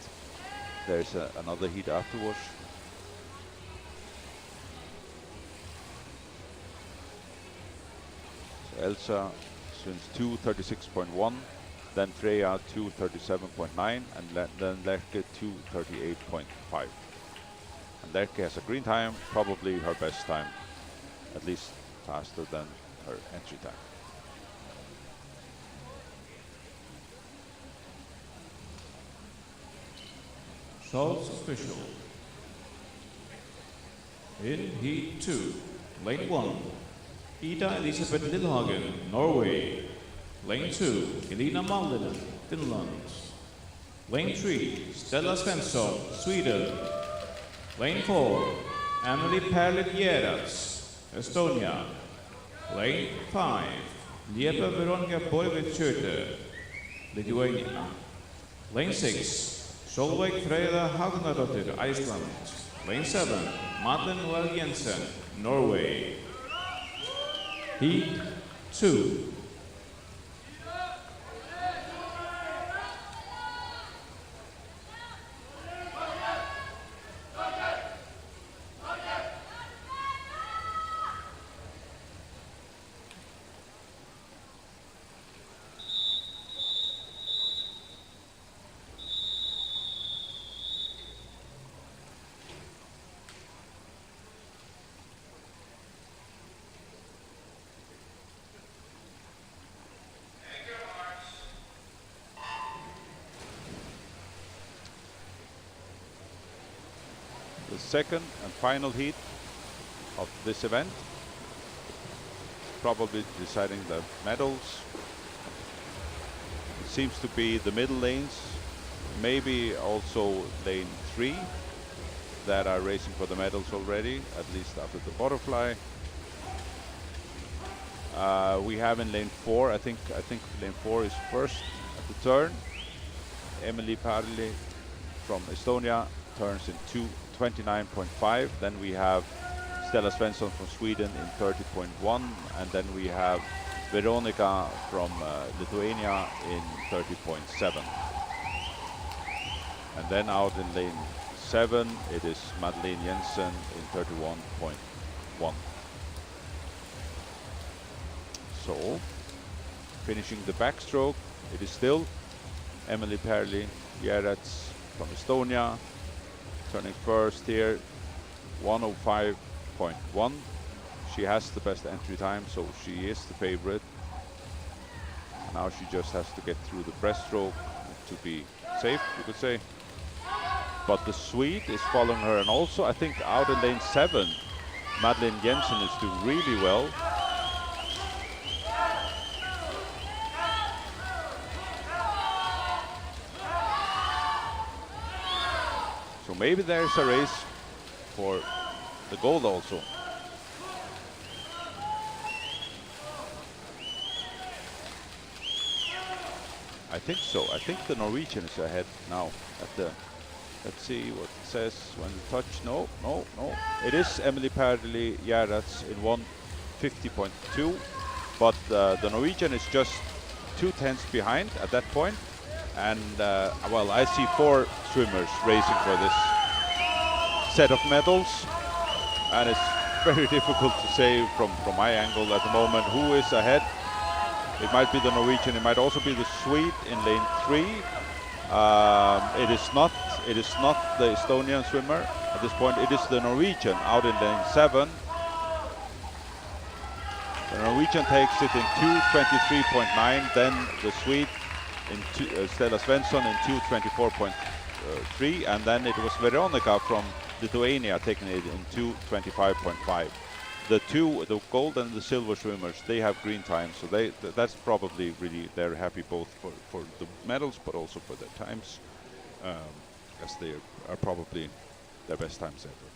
there's another heat afterwards. So Elsa swims 2:36.1, then Freya 2:37.9, and then Lærke 2:38.5. And Lærke has a green time, probably her best time, at least faster than her entry time.
Results official. In heat 2, lane 1, Ida Elisabeth Lillhagen, Norway. Lane 2, Elina Mallinen, Finland. Lane 3, Stella Svensson, Sweden. Lane 4, Emily Perlin-Gerards, Estonia. Lane 5, Liepa Veronica Boivit-Schurte, Lithuania. Lane 6, Solveig Freyja Hagnadottir, Iceland. Lane 7, Madeleine Noel Jensen, Norway. Heat 2.
second and final heat of this event. Probably deciding the medals. It seems to be the middle lanes, maybe also lane 3 that are racing for the medals already, at least after the butterfly. We have in lane 4, I think lane 4 is first at the turn. Emily Parli from Estonia turns in 2:29.5. Then we have Stella Svensson from Sweden in 30.1, and then we have Veronica from Lithuania in 30.7. And then out in lane 7, it is Madeleine Jensen in 31.1. So, finishing the backstroke, it is still Emily Perli Jerets from Estonia, turning first here, 1:05.1. She has the best entry time, so she is the favorite. Now she just has to get through the breaststroke to be safe, you could say. But the Swede is following her, and also I think out in lane 7, Madeleine Jensen is doing really well. So maybe there's a race for the gold also. I think so. I think the Norwegian is ahead now at the, let's see what it says when the touch. No. It is Emily Perli Jerets in 1:50.2, but the Norwegian is just 2/10 behind at that point. And well, I see 4 swimmers racing for this set of medals, and it's very difficult to say from my angle at the moment who is ahead. It might be the Norwegian, it might also be the Swede in lane 3. It is not the Estonian swimmer at this point. It is the Norwegian out in lane 7. The Norwegian takes it in 2:23.9, then the Swede in Stella Svensson in 2:24.3, and then it was Veronica from Lithuania taking it in 2:25.5. The gold and the silver swimmers, they have green time, so that's probably really, they're happy both for the medals but also for their times, as they are probably their best times ever.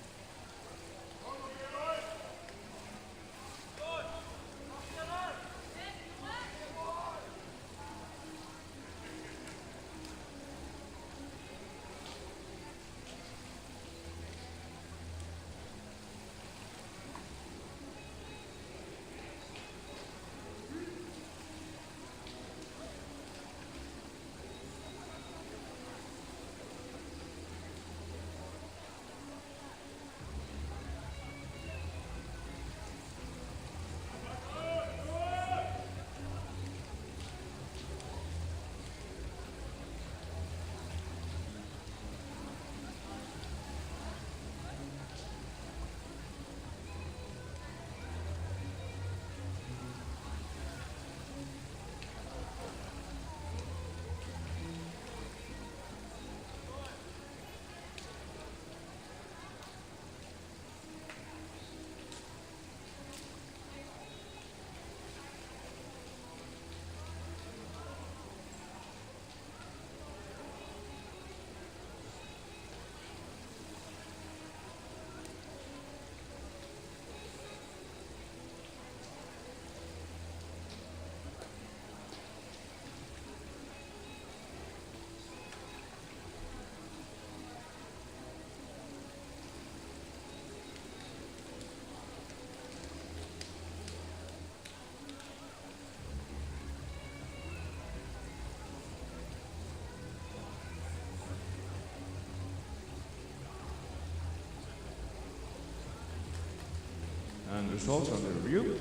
And results on the review.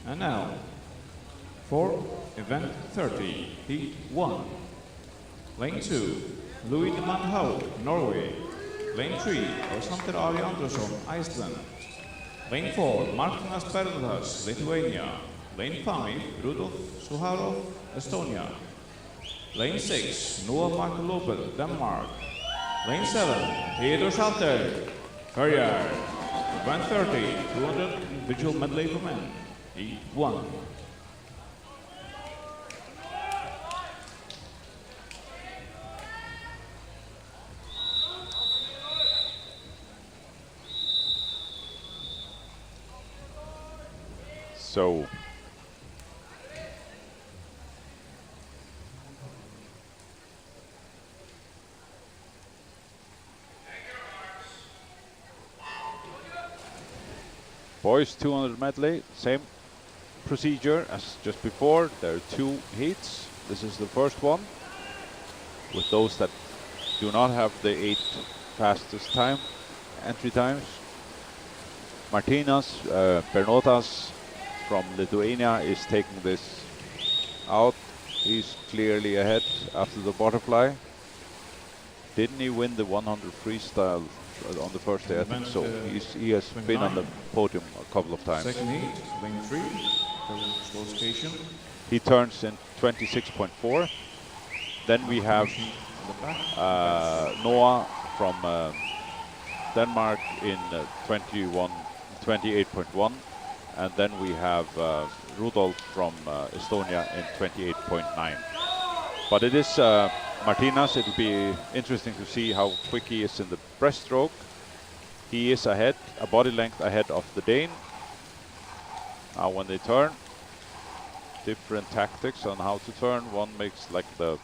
And now, for event 30, heat 1. Lane 2, Louis de Manhout, Norway. Lane 3, Alexander Ari Andersson, Iceland. Lane 4, Martinas Berdas, Lithuania. Lane 5, Rudolf Suharov, Estonia. Lane 6, Noah Mark Lopez, Denmark. Lane 7, Theodor Schalter, Ferrier. Event 30, 200 individual medley for men. Heat 1.
So boys 200 medley, same procedure as just before. There are 2 heats. This is the first one with those that do not have the 8 fastest entry times. Martinas Bernotas from Lithuania is taking this out. He's clearly ahead after the butterfly. Didn't he win the 100 freestyle on the first day? I think so. He has been on the podium a couple of times.
Second heat, lane 3, slow station.
He turns in 26.4. Then we have Noah from Denmark in 28.1. And then we have Rudolf from Estonia in 28.9. But it is Martinas. It'll be interesting to see how quick he is in the breaststroke. He is ahead, a body length ahead of the Dane. Now when they turn, different tactics on how to turn. One makes like the,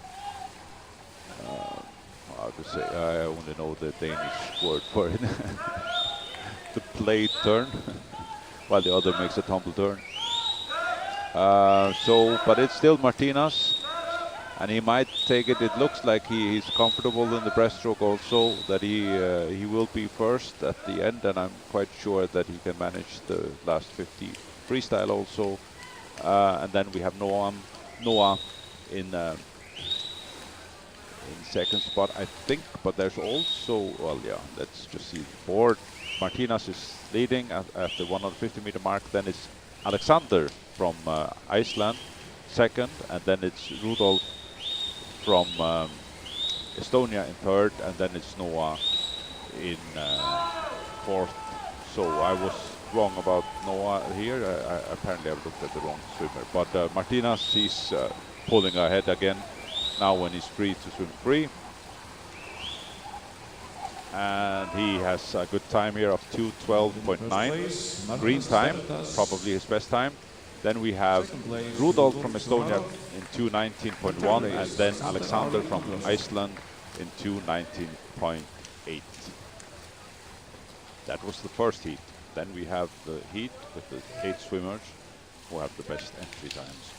how to say, I only know the Danish word for it. The plate turn, while the other makes a tumble turn. But it's still Martinas. And he might take it. It looks like he is comfortable in the breaststroke also, that he will be first at the end, and I'm quite sure that he can manage the last 50 freestyle also. And then we have Noah in second spot, I think. But there's also, well, yeah, let's just see the board. Martinas is leading at the 150-meter mark. Then it's Alexander from Iceland, second, and then it's Rudolf from Estonia in third, and then it's Noah in fourth. So I was wrong about Noah here. Apparently I've looked at the wrong swimmer. But Martinas, he's pulling ahead again now when he's free to swim free. And he has a good time here of 2:12.9. Green time, probably his best time. Then we have Rudolf from Estonia in 2:19.1, and then Alexander from Iceland in 2:19.8. That was the first heat. Then we have the heat with the 8 swimmers who have the best entry times.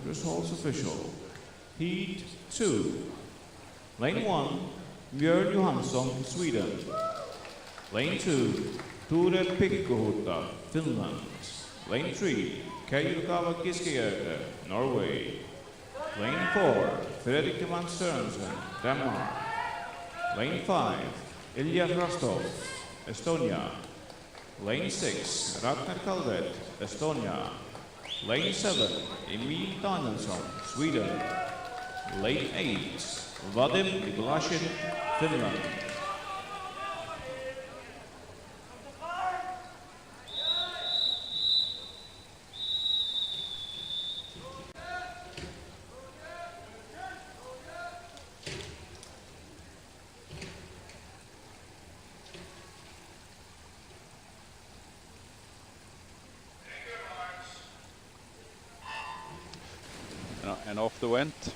Results official. Heat 2. Lane 1, Björn Johansson, Sweden. Lane 2, Ture Pikkohuta, Finland. Lane 3, Keijukawa Kiskejärvi, Norway. Lane 4, Fredrik van Sørensen, Denmark. Lane 5, Ilya Rostov, Estonia. Lane 6, Ragnar Kalvet, Estonia. Lane 7, Emil Danielsson, Sweden. Lane 8, Vadim Iglashin, Finland.
And off the went.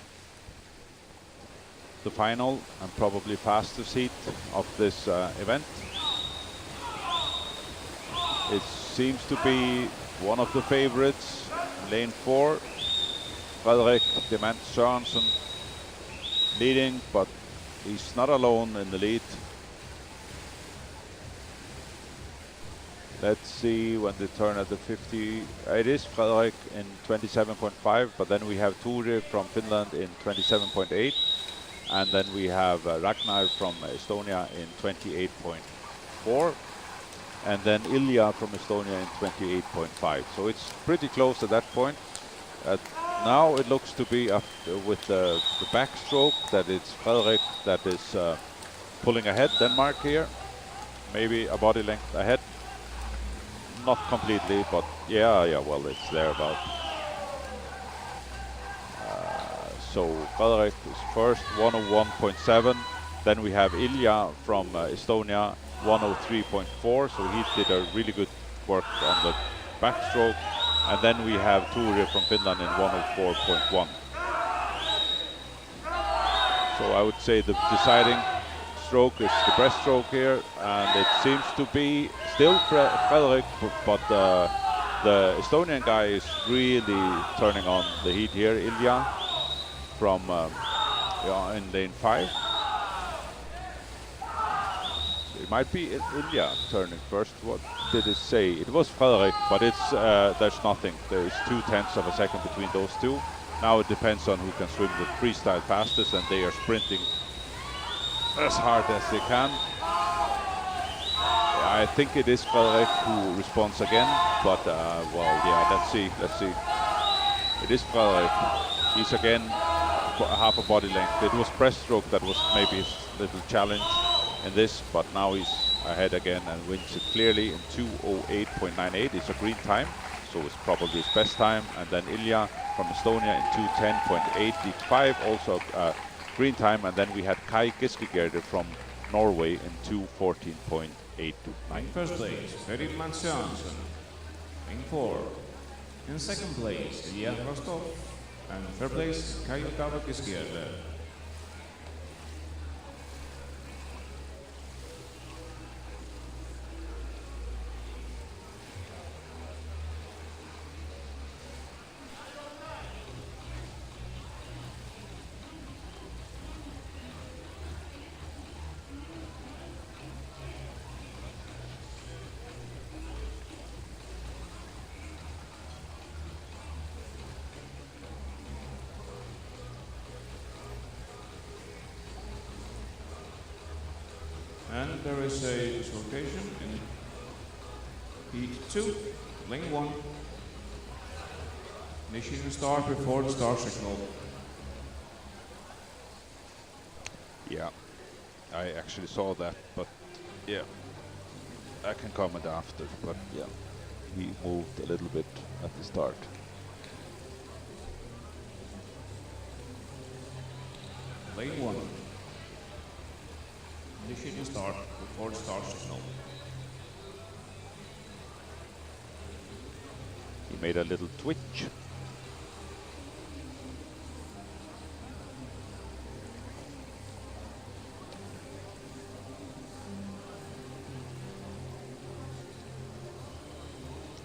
the final and probably fastest heat of this event. It seems to be one of the favorites, lane 4. Frederik Demand Sørensen leading, but he's not alone in the lead. Let's see when they turn at the 50. It is Frederik in 27.5, but then we have Ture from Finland in 27.8, and then we have Ragnar from Estonia in 28.4, and then Ilya from Estonia in 28.5. So it's pretty close at that point. Now it looks to be up with the backstroke that it's Frederik that is pulling ahead Denmark here. Maybe a body length ahead. Not completely, but yeah, well, it's there about. So Frederik is first, 101.7. Then we have Ilya from Estonia, 103.4. So he did a really good work on the backstroke. And then we have Ture from Finland in 104.1. So I would say the deciding stroke is the breaststroke here, and it seems to be still Frederik, but the Estonian guy is really turning on the heat here. Ilya from in lane 5. It might be Ilya turning first. What did it say? It was Frederik, but it's there's nothing. There is 0.2 of a second between those two. Now it depends on who can swim the freestyle fastest, and they are sprinting as hard as they can. Yeah, I think it is Frederik who responds again, but well, yeah, let's see. It is Frederik. He's again half a body length. It was breaststroke that was maybe his little challenge in this, but now he's ahead again and wins it clearly in 2:08.98. It's a green time, so it's probably his best time. And then Ilya from Estonia in 2:10.85, also green time. And then we had Kai Giskegerde from Norway in 2:14.82.
In first place, Frederik Demand Sørensen. In 4. In second place, Ilya Rostov. And third place, Kai Giskegerde. And there is a dislocation in heat 2, lane 1. Initiating start before the start signal.
Yeah, I actually saw that, but yeah, I can comment after. But yeah, he moved a little bit at the start.
Lane 1. Initiating start before the start signal.
He made a little twitch.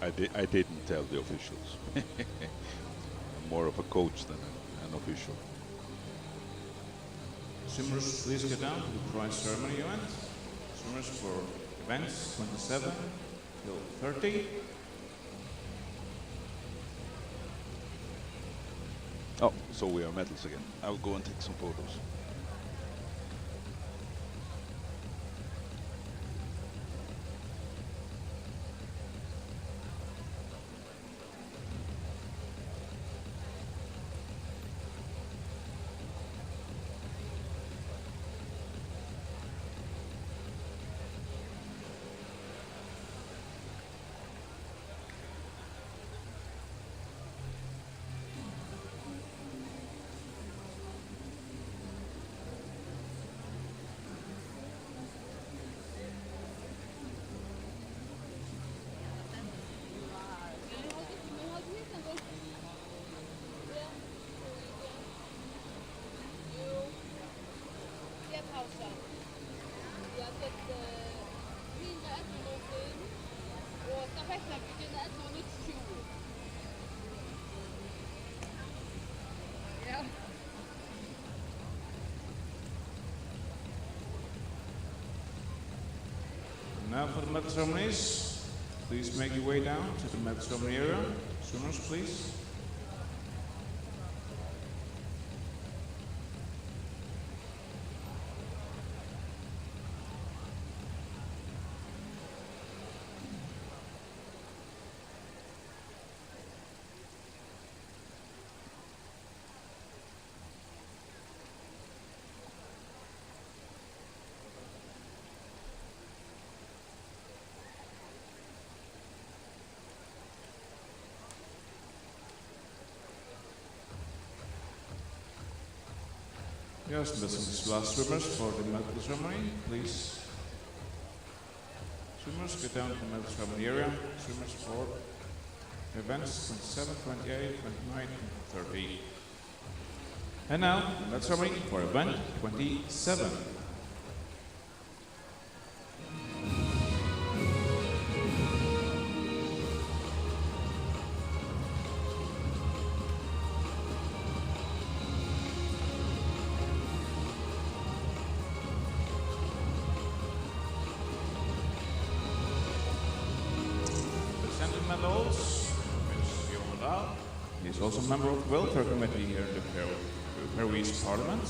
I didn't tell the officials. I'm more of a coach than an official.
Swimmers, please get down to the prize ceremony event. Swimmers for events 27 till 30.
Oh, so we are medals again. I'll go and take some photos.
Now for the medley ceremonies, please make your way down to the medley ceremony area. Swimmers, please. Yes, this is the last swimmers for the medley ceremony. Please, swimmers, get down to the medley ceremony area. Swimmers for events 27, 28, 29, and 30. And now, the medley ceremony for event 27. He is also a member of the welfare committee here in the Faroese Parliament.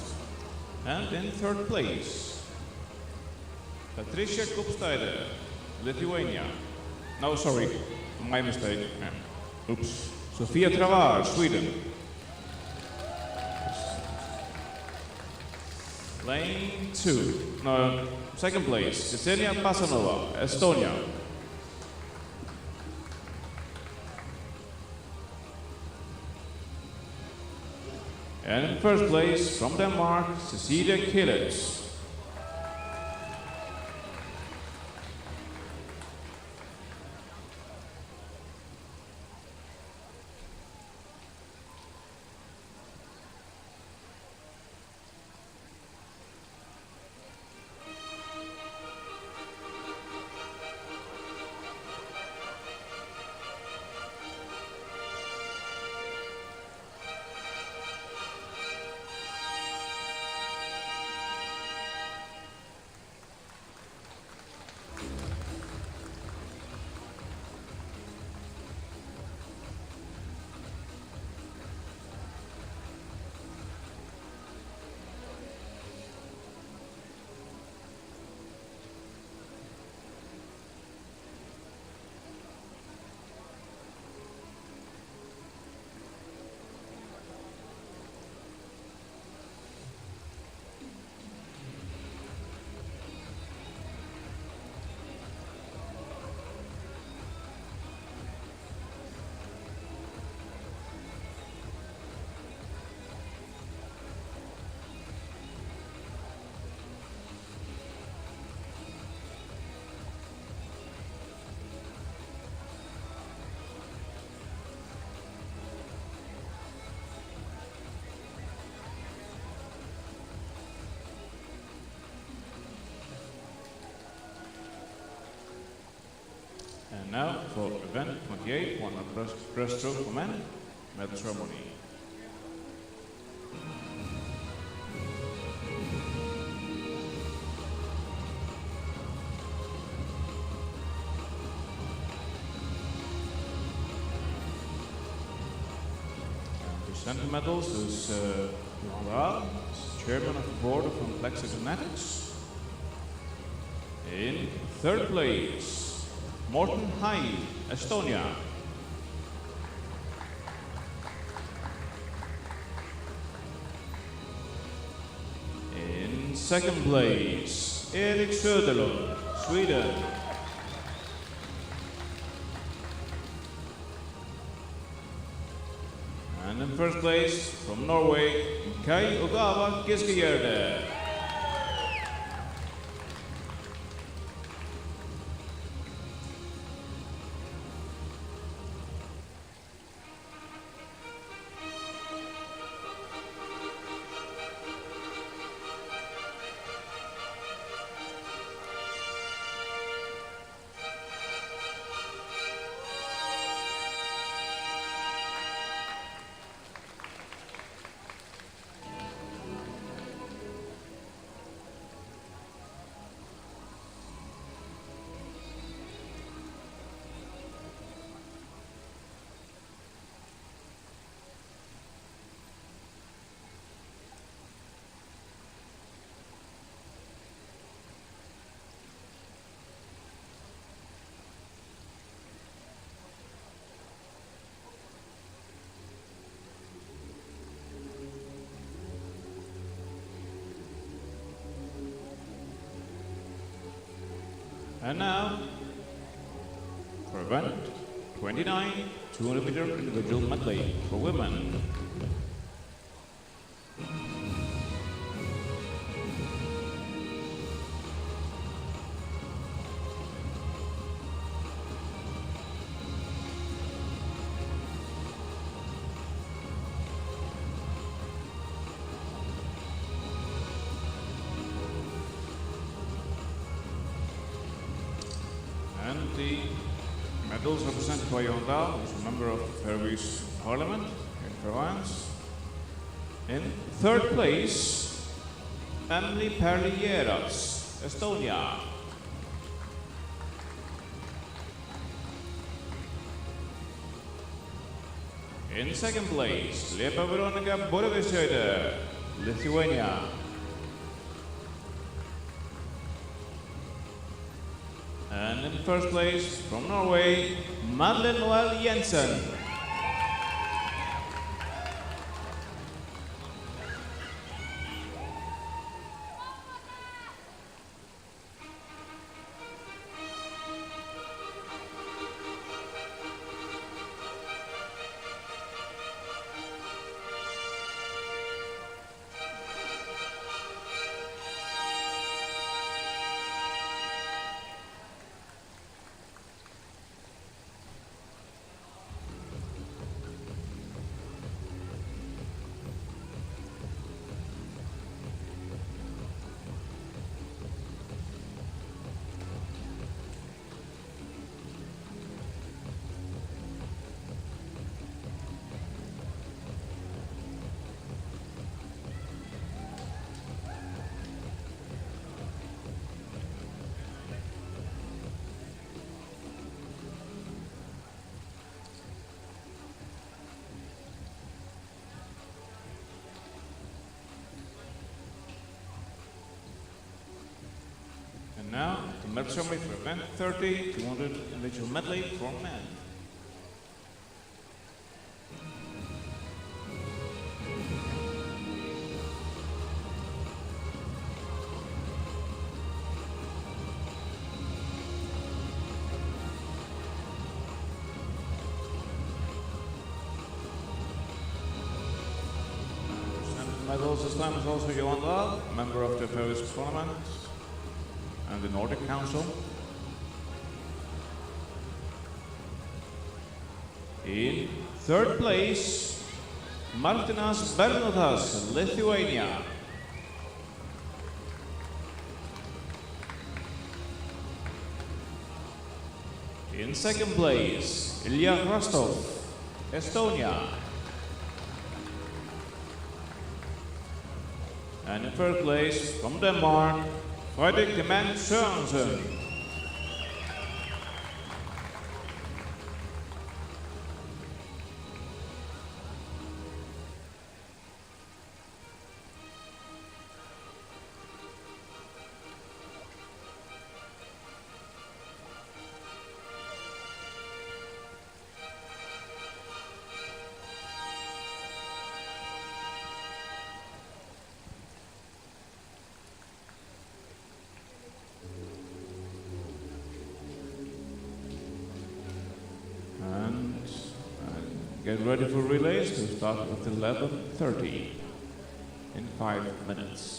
And in third place, Patricia Kopsteide, Lithuania. No, sorry, my mistake. Oops. Sofia Travar, Sweden. Lane 2. No, second place, Ksenia Pasanova, Estonia. And in first place, from Denmark, Cecilia Killers. And now for event 28, one breaststroke for men, medley ceremony. Present the medals is Johan Raal, chairman of the board of complex genetics. In third place, Morten Hai, Estonia. In second place, Erik Söderlund, Sweden. And in first place, from Norway, Kai Ogawa Giskejerde. And now, for event 29, 200 meter individual medley for women. And the medals are presented by Jon Dahl, who is a member of the Faroese Parliament in Faroe Islands. In third place, Emily Perlieras, Estonia. In second place, Liepa Veronika Borovisöide, Lithuania. And in first place, from Norway, Madeleine Noel Jensen. And now, the medal ceremony for event 30, 200 individual medley for men. Medals this time is also Jon Dahl, member of the Faroese Parliament and the Nordic Council. In third place, Martinas Bernotas, Lithuania. In second place, Ilya Rostov, Estonia. And in third place, from Denmark, Fredrik Demand Sørensen. Get ready for relays to start at 11:30 in 5 minutes.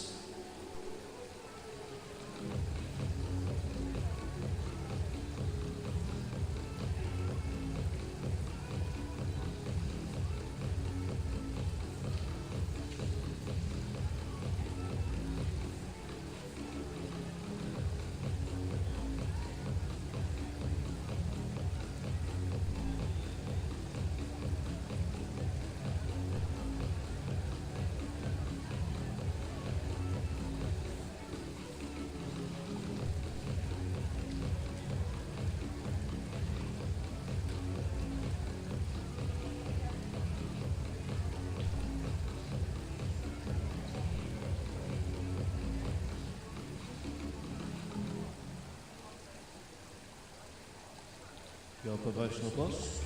Your provisional boss.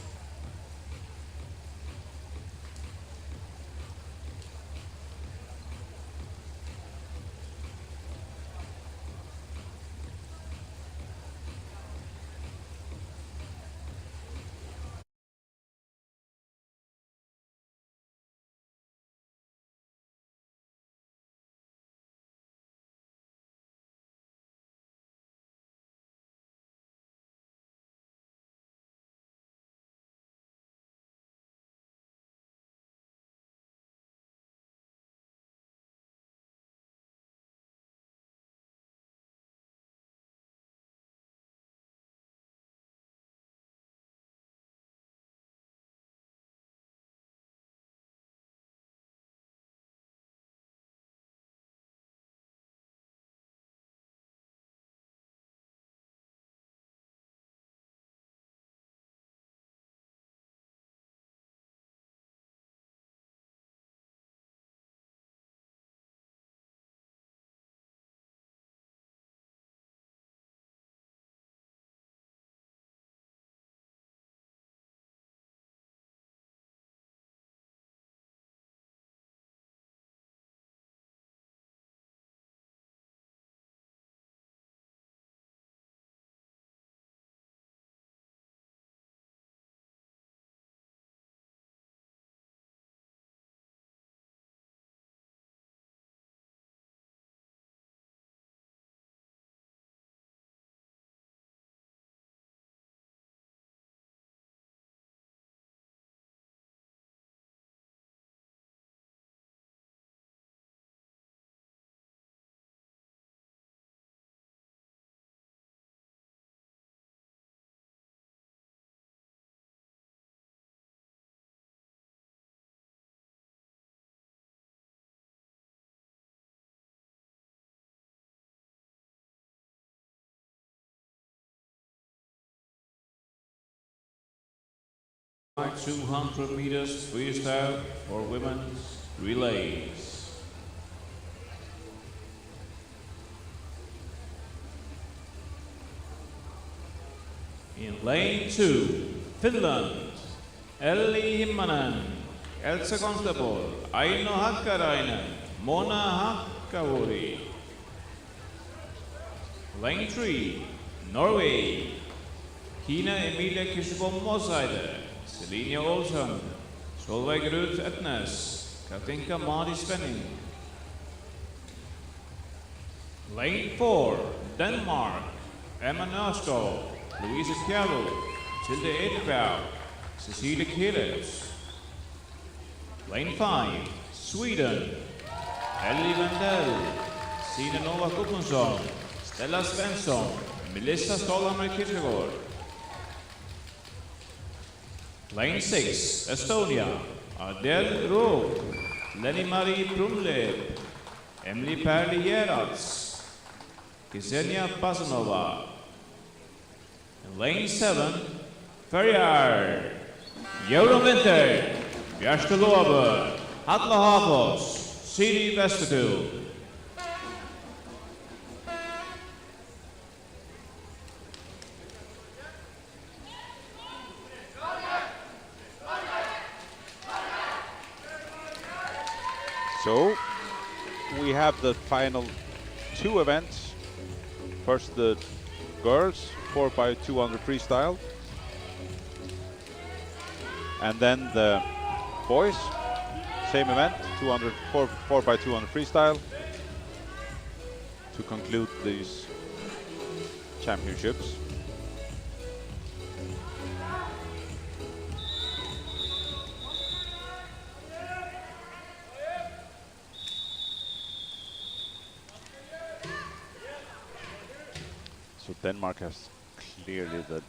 200 meters freestyle for women's relays. In lane 2, Finland, Elli Himmanen, Elsa Constable, Aino Hakkarainen, Mona Hakkavuri. Lane 3, Norway, Kina Emilia Kirsebom Mosaide, Selina Olsson, Solveig Ruth Etnes, Katinka Madi Svenning. Lane 4, Denmark, Emma Nørskov, Louise Kjærvold, Tilde Edberg, Cecilia Killers. Lane 5, Sweden, Ellie Vandell, Sina Nova Gudmundsson, Stella Svensson, Melissa Stålhammer Kirchegård. Lane 6, Estonia, Adele Rook, Lenny Marie Brumleb, Emily Perli Gerards, Ksenia Basanova. Lane 7, Ferjar, Joran Winter, Bjørste Låbø, Atle Havås, Siri Vestertun.
So we have the final 2 events. First the girls 4x200 freestyle, and then the boys, same event, 4x200 freestyle, to conclude these championships. So Denmark has clearly the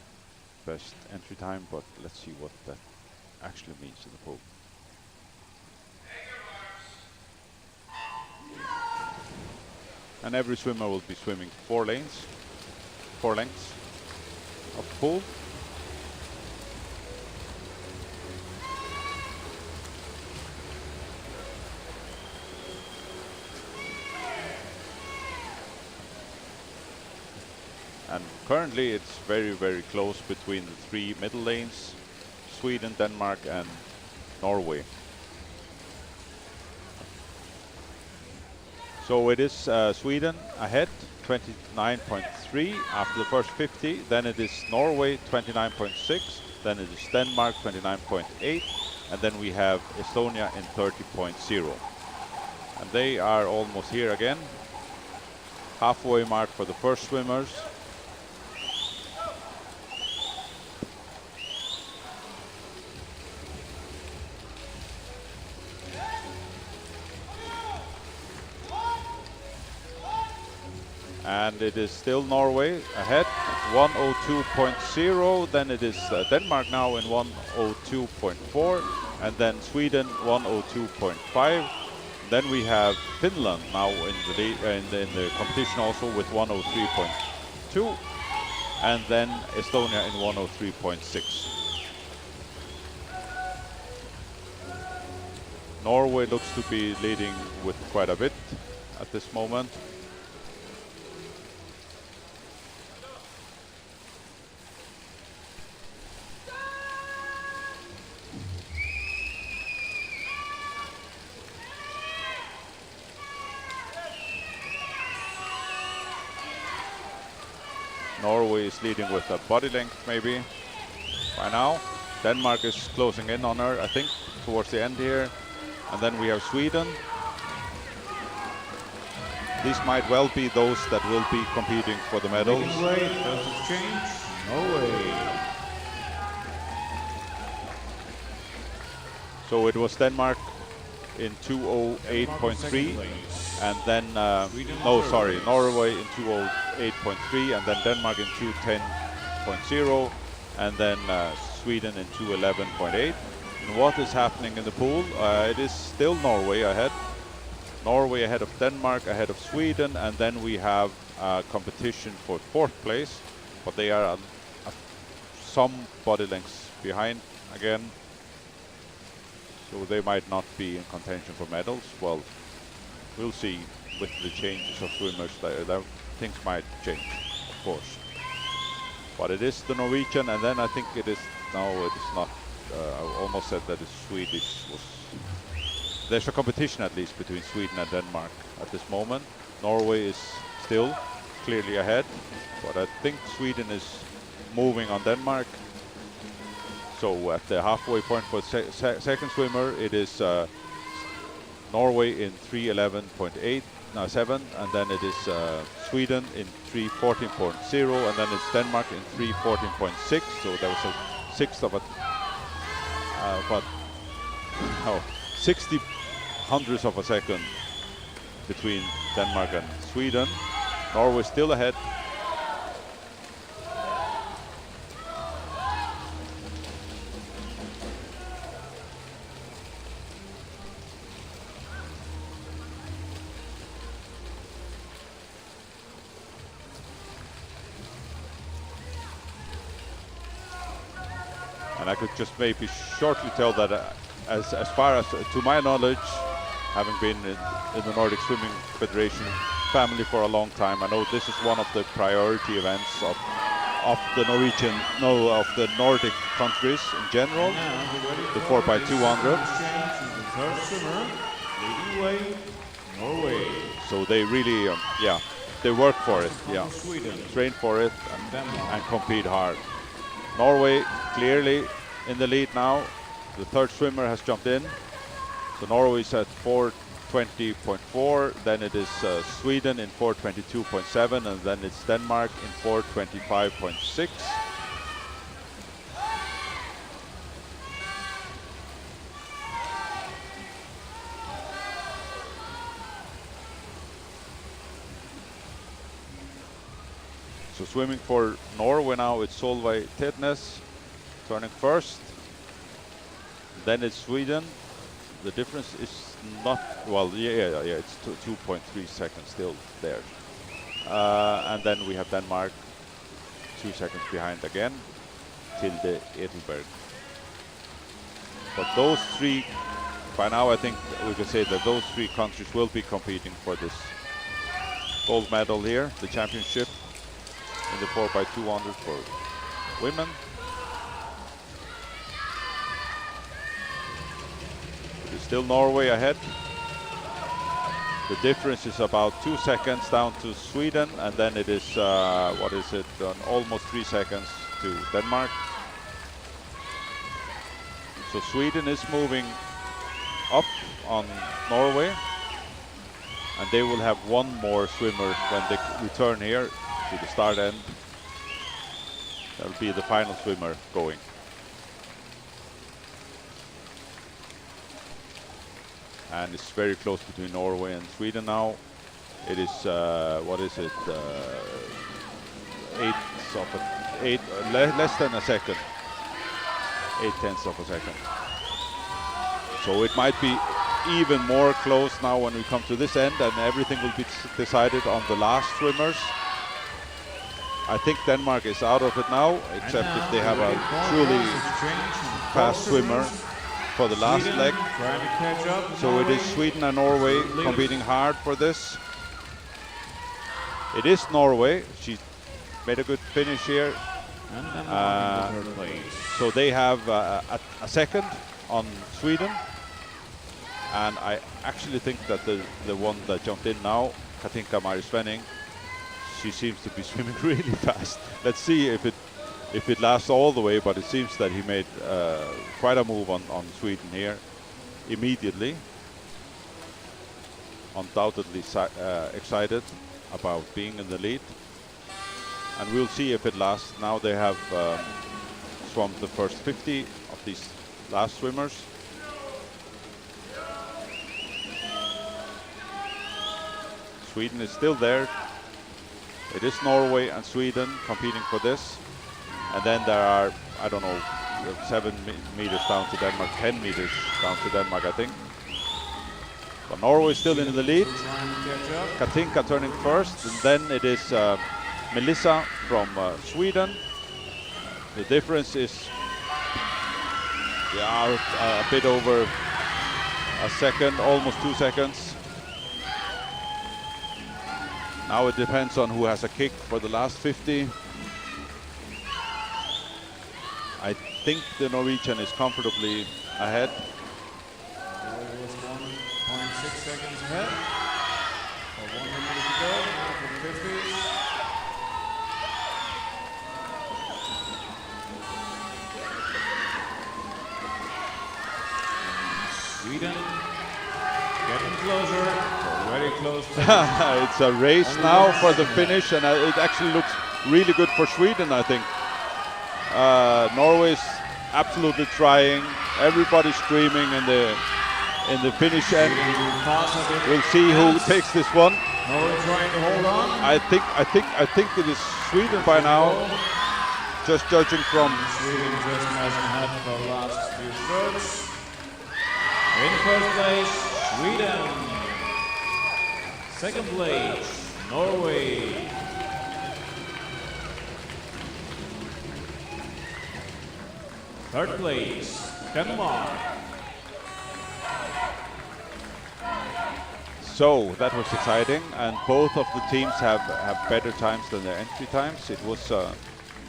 best entry time, but let's see what that actually means in the pool. And every swimmer will be swimming 4 lengths of the pool. And currently it's very, very close between the 3 middle lanes, Sweden, Denmark and Norway. So it is Sweden ahead, 29.3 after the first 50. Then it is Norway, 29.6. Then it is Denmark, 29.8. And then we have Estonia in 30.0. And they are almost here again. Halfway mark for the first swimmers. And it is still Norway ahead, 102.0. Then it is Denmark now in 102.4, and then Sweden 102.5. Then we have Finland now in the competition also with 103.2, and then Estonia in 103.6. Norway looks to be leading with quite a bit at this moment. Norway is leading with a body length maybe by now. Denmark is closing in on her, I think, towards the end here. And then we have Sweden. These might well be those that will be competing for the medals.
Making way, first exchange, Norway.
So it was Denmark in 208.3. And then, Norway in 208.3, and then Denmark in 210.0, and then Sweden in 211.8. And what is happening in the pool? It is still Norway ahead. Norway ahead of Denmark, ahead of Sweden, and then we have competition for 4th place, but they are some body lengths behind again. So they might not be in contention for medals. Well, we'll see with the changes of swimmers. That things might change, of course. But it is the Norwegian, and then I think it is, no, it is not. I almost said that the Swedish was. There's a competition at least between Sweden and Denmark at this moment. Norway is still clearly ahead, but I think Sweden is moving on Denmark. So at the halfway point for second swimmer, it is Norway in 3:11.8, no 7, and then it is Sweden in 3:14.0, and then it's Denmark in 3:14.6. So there was a sixth of a, but no, 60 hundredths of a second between Denmark and Sweden. Norway still ahead. And I could just maybe shortly tell that as far as to my knowledge, having been in the Nordic Swimming Federation family for a long time, I know this is one of the priority events of the Norwegian, no, of the Nordic countries in general. The 4x200.
The third swimmer, leading way, Norway.
So they really, yeah, they work for it, yeah,
Sweden.
train for it,
Denmark.
and compete hard. Norway clearly in the lead now. The third swimmer has jumped in. So Norway is at 4:20.4, then it is Sweden in 4:22.7, and then it's Denmark in 4:25.6. So swimming for Norway now, it's Solveig Tetnes turning first. Then it's Sweden. The difference is not, well, yeah, it's 2.3 seconds still there. And then we have Denmark 2 seconds behind again, Tilde Edelberg. But those three, by now I think we can say that those three countries will be competing for this gold medal here, the championship in the 4x200 for women. It's still Norway ahead. The difference is about 2 seconds down to Sweden, and then it is, what is it, almost 3 seconds to Denmark. So Sweden is moving up on Norway, and they will have one more swimmer when they return here to the start end. That'll be the final swimmer going. And it's very close between Norway and Sweden now. It is, what is it, less than a second. 0.8 of a second. So it might be even more close now when we come to this end, and everything will be decided on the last swimmers. I think Denmark is out of it now, except if they have a truly fast swimmer for the last leg. So it is Sweden and Norway competing hard for this. It is Norway. She made a good finish here. So they have a second on Sweden. And I actually think that the one that jumped in now, Katinka Mari-Svenning, she seems to be swimming really fast. Let's see if it lasts all the way, but it seems that he made quite a move on Sweden here immediately. Undoubtedly excited about being in the lead. And we'll see if it lasts. Now they have swum the first 50 of these last swimmers. Sweden is still there. It is Norway and Sweden competing for this. And then there are, I don't know, 7 meters down to Denmark, 10 meters down to Denmark, I think. But Norway is still in the lead. Katinka turning first, and then it is Melissa from Sweden. The difference is Yeah, a bit over a second, almost 2 seconds. Now it depends on who has a kick for the last 50. I think the Norwegian is comfortably ahead.
Norway was 1.6 seconds ahead. So 1 minute to go, now for the 50s. Sweden getting closer, very close.
It's a race now for the finish, and it actually looks really good for Sweden, I think. Norway's absolutely trying. Everybody's screaming in the finish end. We'll see who takes this one.
Norway trying to hold on.
I think it is Sweden by now. Just judging from
Sweden just hasn't had for the last few strokes. In first place, Sweden. Second place, Norway. Third place, Denmark.
So that was exciting, and both of the teams have better times than their entry times. It was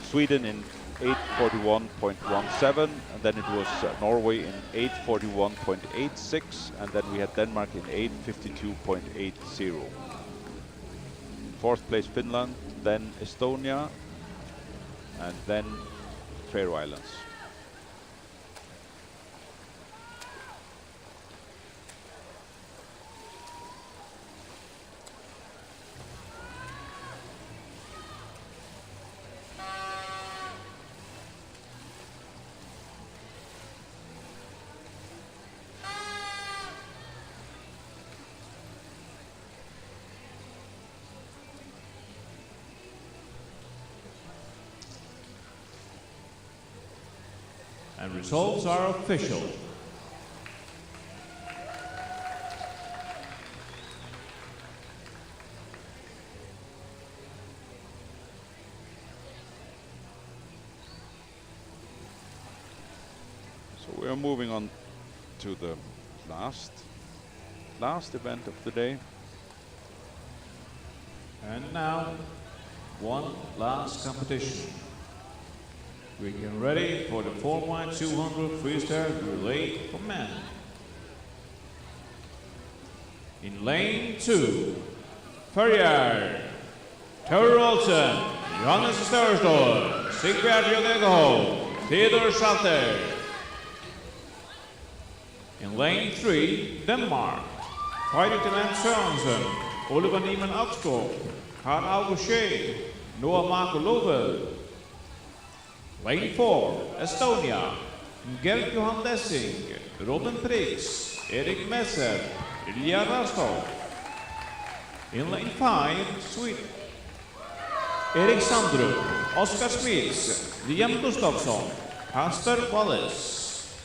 Sweden in 8:41.17, and then it was Norway in 8:41.86, and then we had Denmark in 8:52.80. Fourth place Finland, then Estonia, and then Faroe Islands.
And results are official.
So we are moving on to the last event of the day.
And now, one last competition. We get ready for the 4x200 freestyle relay for men. In lane 2, Ferrier, Tore Olsen, Johannes Størsdal, Sigbjørn Jødegård, Theodor Schalter. In lane 3, Denmark, Fredrik Sørensen, Oliver Niemann Aksgaard, Karl August Schee, Noah Marco Lovell. Lane 4, Estonia, Gert Johan Dessing, Robin Prix, Erik Messer, Ilya Rastov. In lane 5, Sweden, Erik Sandrup, Oskar Smits, Liam Gustafsson, Kasper Wallace.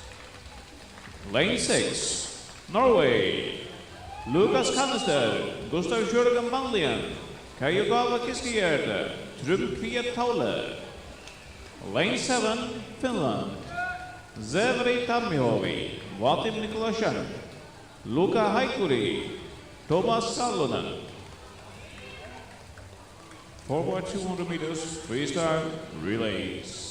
Lane 6, Norway, Lukas Kanister, Gustav Jørgen Banlien, Kajogava Kiskierde, Trym Kviet Taule. Lane 7, Finland, Zevri Tammihovi, Vadim Nikolasyan, Luka Haikuri, Thomas Salonen. Forward 200 meters, freestyle relays.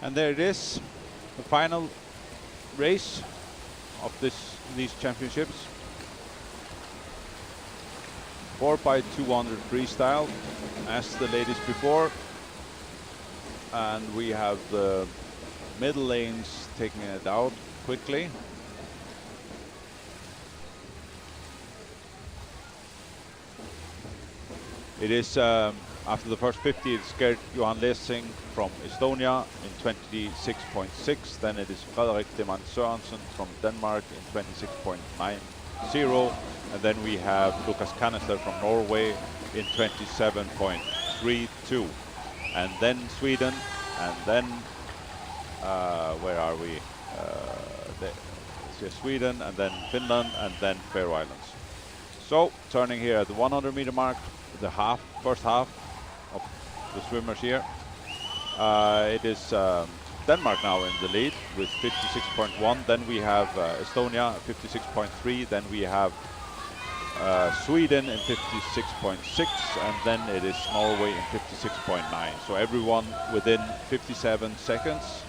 And there it is, the final race of these championships. 4x200 freestyle, as the ladies before. And we have the middle lanes taking it out quickly. It is, after the first 50, it's Gert Johan Lessing from Estonia in 26.6. Then it is Frederik Demann Sørensen from Denmark in 26.90. And then we have Lukas Canister from Norway in 27.32. And then Sweden, and then, where are we? Sweden, and then Finland, and then Faroe Islands. So, turning here at the 100 meter mark, the first half of the swimmers here. It is Denmark now in the lead with 56.1. Then we have Estonia 56.3. Then we have Sweden in 56.6, and then it is Norway in 56.9. So everyone within 57 seconds.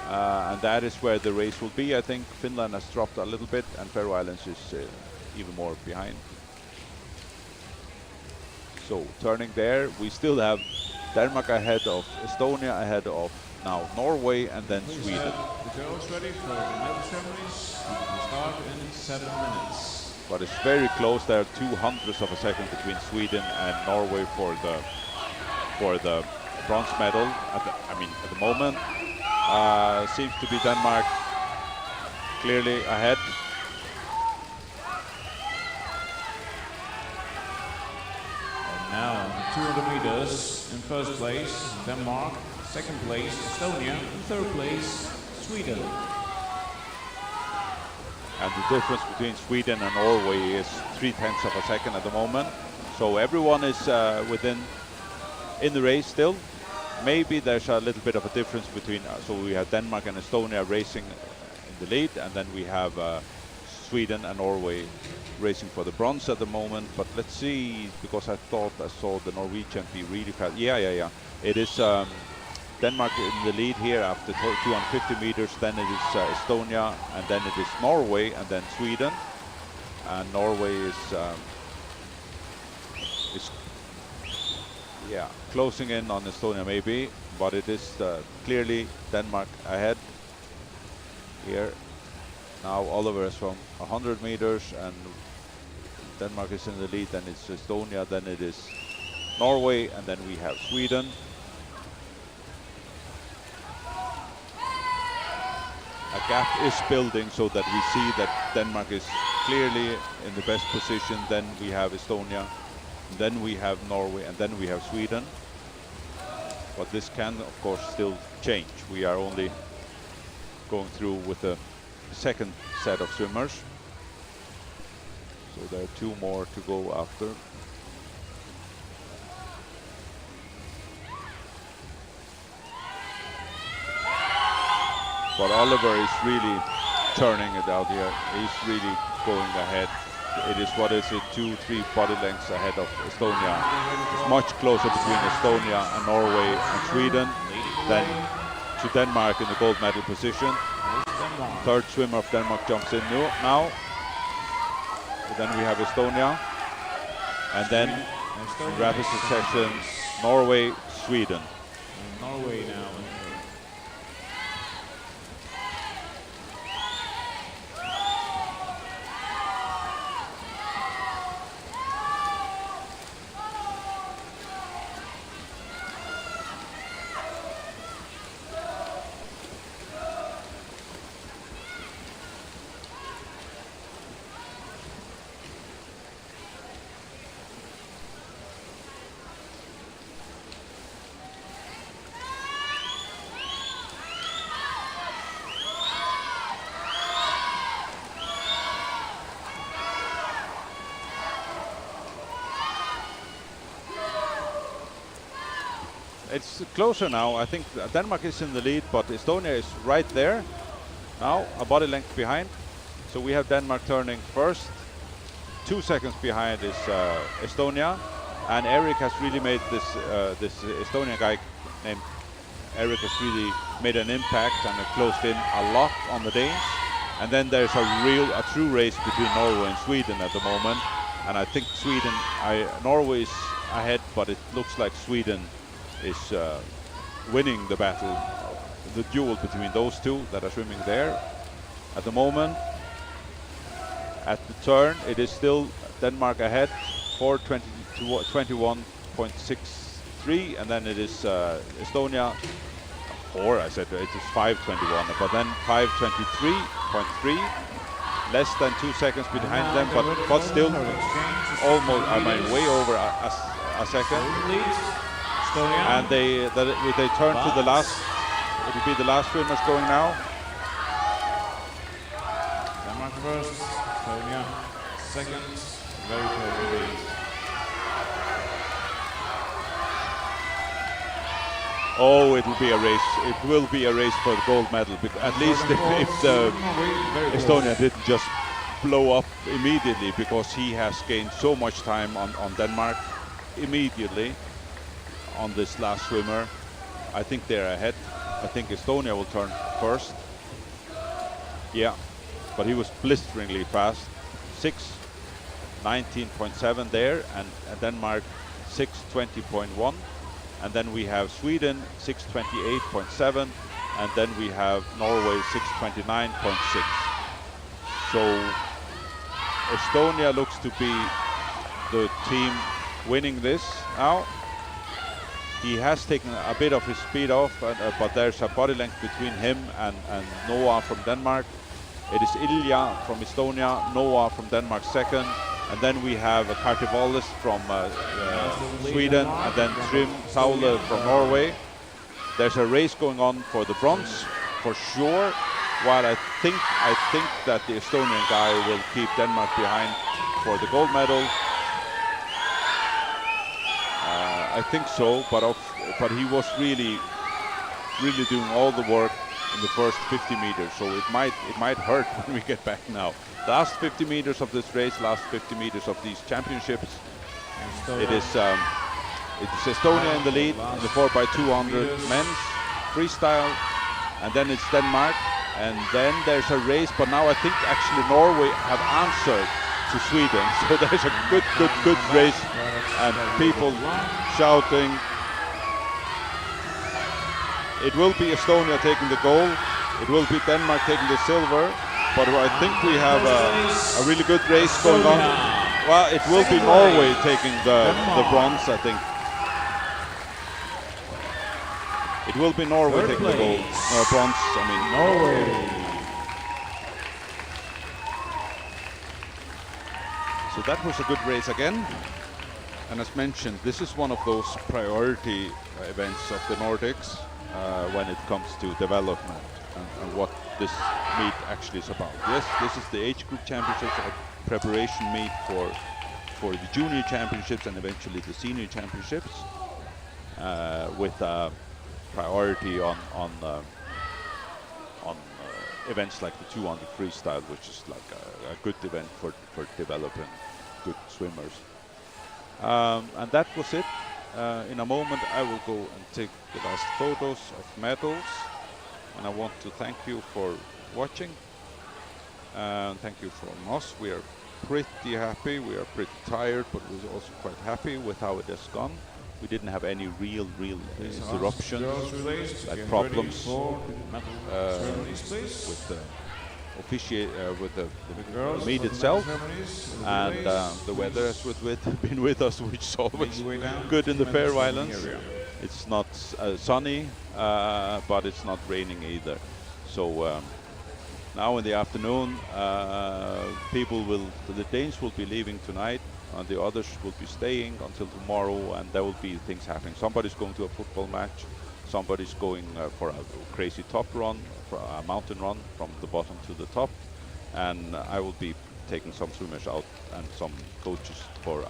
And that is where the race will be. I think Finland has dropped a little bit, and Faroe Islands is even more behind. So turning there, we still have Denmark ahead of Estonia, ahead of now Norway, and then Sweden.
The girls ready for the medal ceremonies. We start in 7 minutes.
But it's very close. There are 200ths of a second between Sweden and Norway for the bronze medal. At the moment, seems to be Denmark clearly ahead.
Now, 200 meters in first place, Denmark. Second place, Estonia. Third place, Sweden.
And the difference between Sweden and Norway is 0.3 of a second at the moment. So everyone is in the race still. Maybe there's a little bit of a difference between, so we have Denmark and Estonia racing in the lead, and then we have Sweden and Norway racing for the bronze at the moment. But let's see, because I thought I saw the Norwegian be really fast. Yeah. It is Denmark in the lead here after 250 meters. Then it is Estonia, and then it is Norway, and then Sweden. And Norway is closing in on Estonia maybe, but it is clearly Denmark ahead here. Now Oliver is from 100 meters, and Denmark is in the lead. Then it's Estonia, then it is Norway, and then we have Sweden. A gap is building so that we see that Denmark is clearly in the best position. Then we have Estonia, then we have Norway, and then we have Sweden. But this can, of course, still change. We are only going through with the second set of swimmers. So there are 2 more to go after. But Oliver is really turning it out here. He's really going ahead. It is, 2-3 body lengths ahead of Estonia. It's much closer between Estonia and Norway and Sweden than to Denmark in the gold medal position. Third swimmer of Denmark jumps in now. So then we have Estonia. And then in rapid succession, Norway, Sweden.
Norway now.
It's closer now. I think Denmark is in the lead, but Estonia is right there. Now a body length behind. So we have Denmark turning first. 2 seconds behind is Estonia. And Eric has really made this Estonian guy named Eric has really made an impact and closed in a lot on the Danes. And then there's a true race between Norway and Sweden at the moment. and I think Sweden, Norway is ahead, but it looks like Sweden is winning the battle, the duel between those two that are swimming there. At the moment, at the turn, it is still Denmark ahead, 4:21.63, and then it is Estonia. Or I said it is 5:21, but then 5:23.3, less than 2 seconds behind them, but still almost, I mean, way over a second. And they turn to the last. It will be the last swimmers going now.
Denmark first, Estonia second, very close to lead.
Oh, it will be a race. It will be a race for the gold medal. At least if Estonia didn't just blow up immediately, because he has gained so much time on Denmark immediately on this last swimmer. I think they're ahead. I think Estonia will turn first. Yeah, but he was blisteringly fast. 6:19.7 there, and Denmark 6:20.1. And then we have Sweden 6:28.7, and then we have Norway 6:29.6. So Estonia looks to be the team winning this now. He has taken a bit of his speed off, but there's a body length between him and Noah from Denmark. It is Ilja from Estonia, Noah from Denmark second, and then we have Kartivallis from Sweden, and then Trim Saule from Norway. There's a race going on for the bronze, for sure. While I think that the Estonian guy will keep Denmark behind for the gold medal. I think so, but he was really doing all the work in the first 50 meters, so it might hurt when we get back now. Last 50 meters of this race, last 50 meters of these championships, it is Estonia in the lead in the 4x200 men's freestyle, and then it's Denmark, and then there's a race, but now I think actually Norway have answered to Sweden, so there's a good race, and people shouting. It will be Estonia taking the gold, it will be Denmark taking the silver, but I think we have a really good race going on. Well, it will be Norway taking the bronze, I think. It will be Norway taking the gold, bronze, I mean.
Norway.
So that was a good race again. And as mentioned, this is one of those priority events of the Nordics when it comes to development and what this meet actually is about. Yes, this is the age group championships, a preparation meet for the junior championships and eventually the senior championships, with priority on events like the 200 freestyle, which is like a good event for developing good swimmers. And that was it. In a moment I will go and take the last photos of medals, and I want to thank you for watching, and thank you from us. We are pretty happy, we are pretty tired, but we're also quite happy with how it has gone. We didn't have any real interruptions, like problems with the with the meet itself, and the weather has been with us, which is always good in the Faroe Islands. It's not sunny, but it's not raining either. So now in the afternoon, the Danes will be leaving tonight, and the others will be staying until tomorrow, and there will be things happening. Somebody's going to a football match, somebody's going for a crazy top run, for a mountain run from the bottom to the top, and I will be taking some swimmers out and some coaches for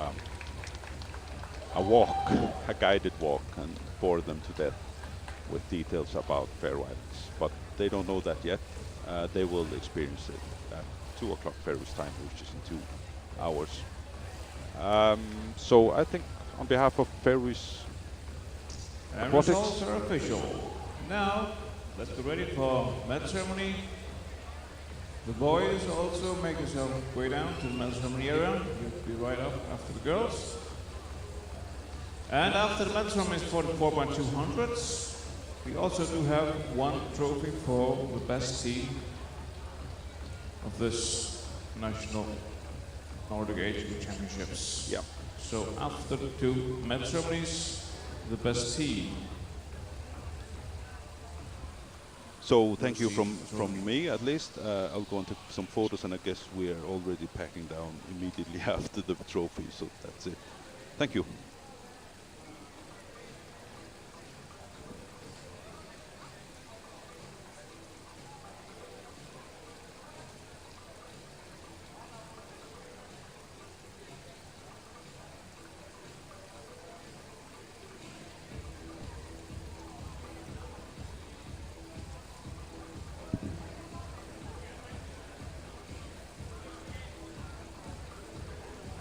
a walk, a guided walk, and bore them to death with details about Faroe Islands. But they don't know that yet. They will experience it at 2 o'clock Faroese time, which is in 2 hours. So I think on behalf of Faroese Aquatics,
results are official. Now let's get ready for medal ceremony. The boys also make yourself way down to the medal ceremony area. You'll be right up after the girls. And after the medal ceremony is 44.200s, we also do have one trophy for the best team of this national Nordic Age Group Championships.
Yeah.
So after the two medal ceremonies, the best team.
So thank you from me at least. I'll go and take some photos, and I guess we are already packing down immediately after the trophy. So that's it. Thank you.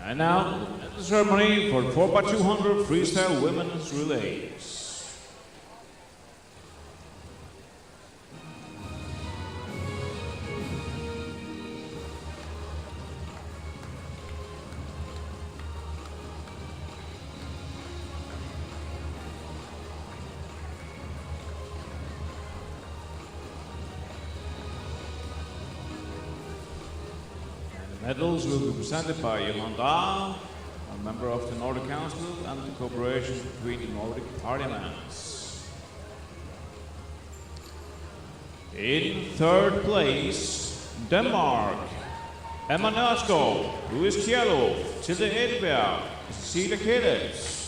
And now, the ceremony for 4x200 freestyle women's relays. Medals will be presented by Yolanda, a member of the Nordic Council and the cooperation between the Nordic parliaments. In third place, Denmark, Emma Nørskov, Louis Kjellov, Tilde Edberg, Cecilia Killets.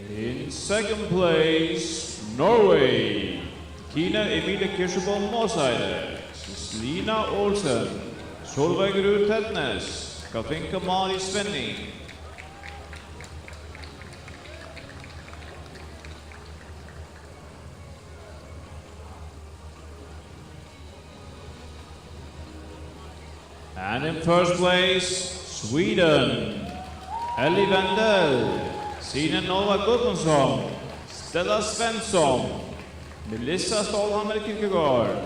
In second place, Norway, Kina Emilie Kirsebom Måseide, Lina Olsen, Solveig Ruud Tetnes, Katinka Mari Svenning. And in first place, Sweden, Ellie Wendel, Sine Nova Gudmundsson, Stella Svensson, Melissa Stålhammer Kierkegaard.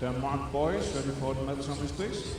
Denmark boys, ready for the medal ceremonies, please.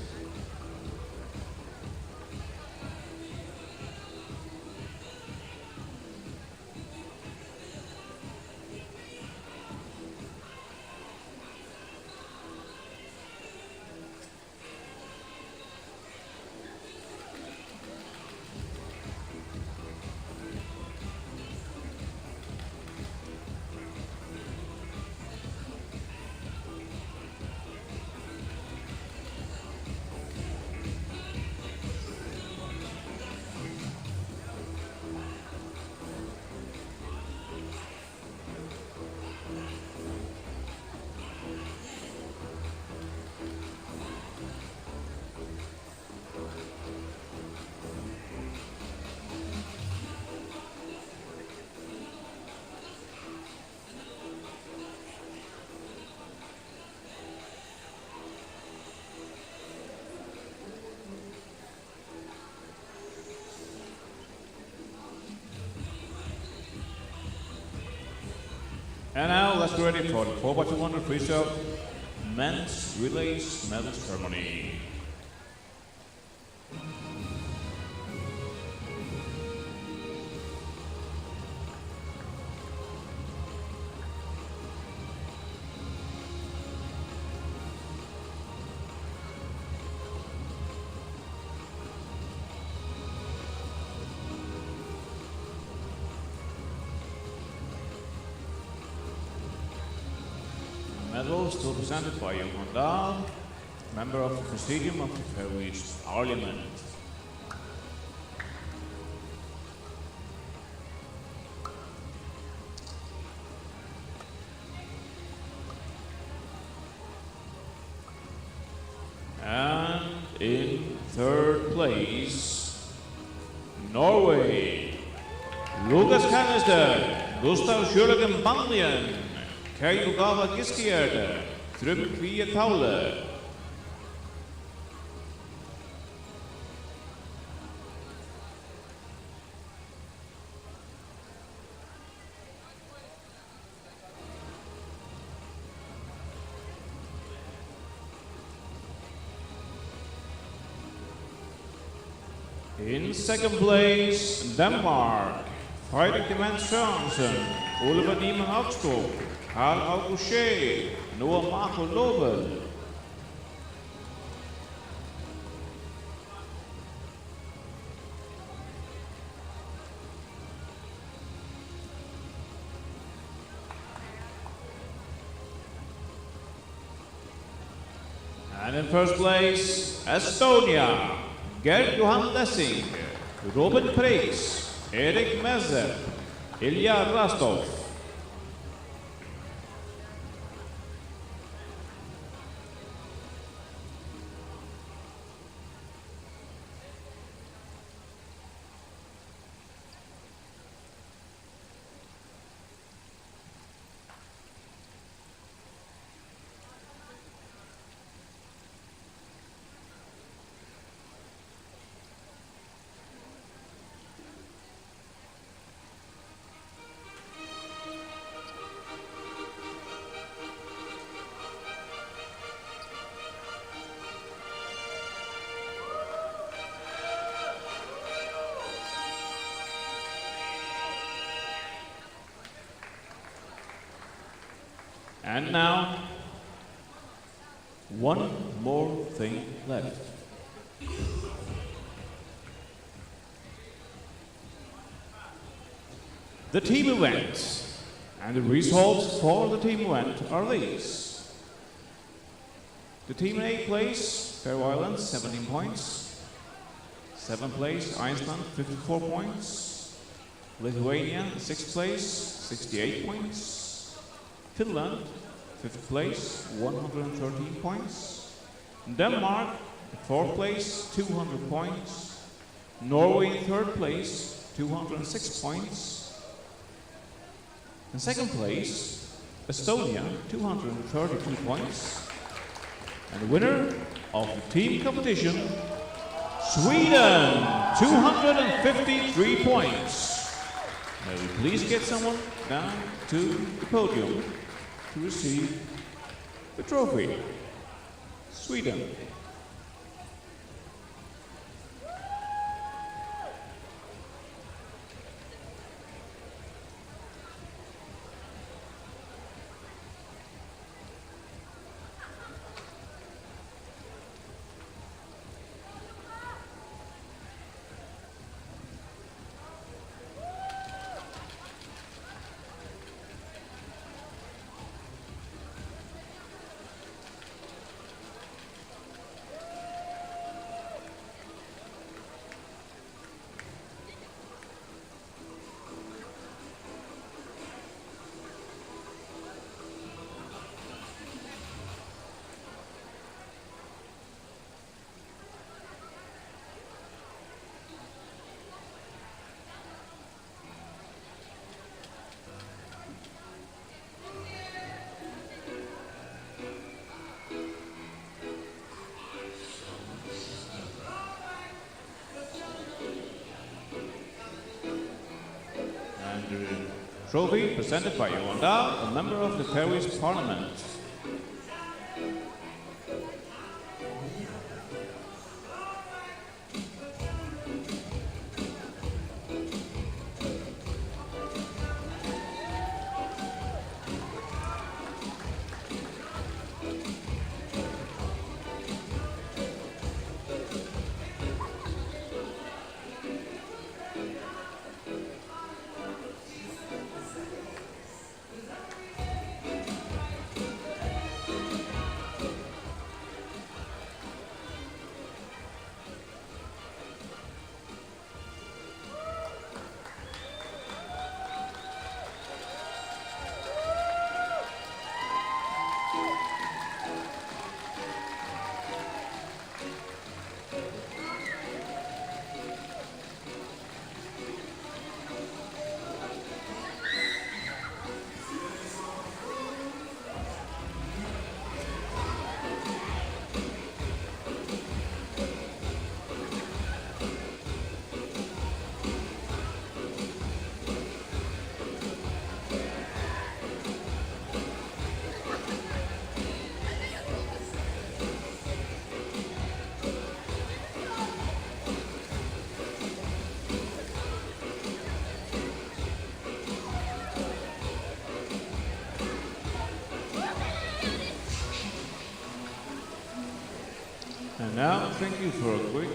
let's be ready for the 4x200 freestyle men's relays medal ceremony. Medal still presented by Johan Dahl, member of the Presidium of the Faroese Parliament. And in third place, Norway, Lukas Kanester, Gustav Sjølegen Bandlien, Kai Ugava Giskierde, Trym Kvie Taule. In second place, Denmark, Fredrik Demand Sørensen, Oliver Niemann Augstrup, Karl August Schee, Noah Marco Lobel. And in first place, Estonia, Gerd Johan Lessing, Robin Preis, Erik Mezer, Ilya Rastov. And now, one more thing left. The team event. And the results for the team event are these. The team in 8th place, Faroe Islands, 17 points. 7th place, Iceland, 54 points. Lithuania, 6th place, 68 points. Finland, 5th place, 113 points. Denmark, 4th place, 200 points. Norway in 3rd place, 206 points. In 2nd place, Estonia, 232 points. And the winner of the team competition, Sweden, 253 points. May we please get someone down to the podium to receive the trophy. Sweden. trophy presented by Johan Dahl, a member of the Paris Parliament. And now, thank you for a quick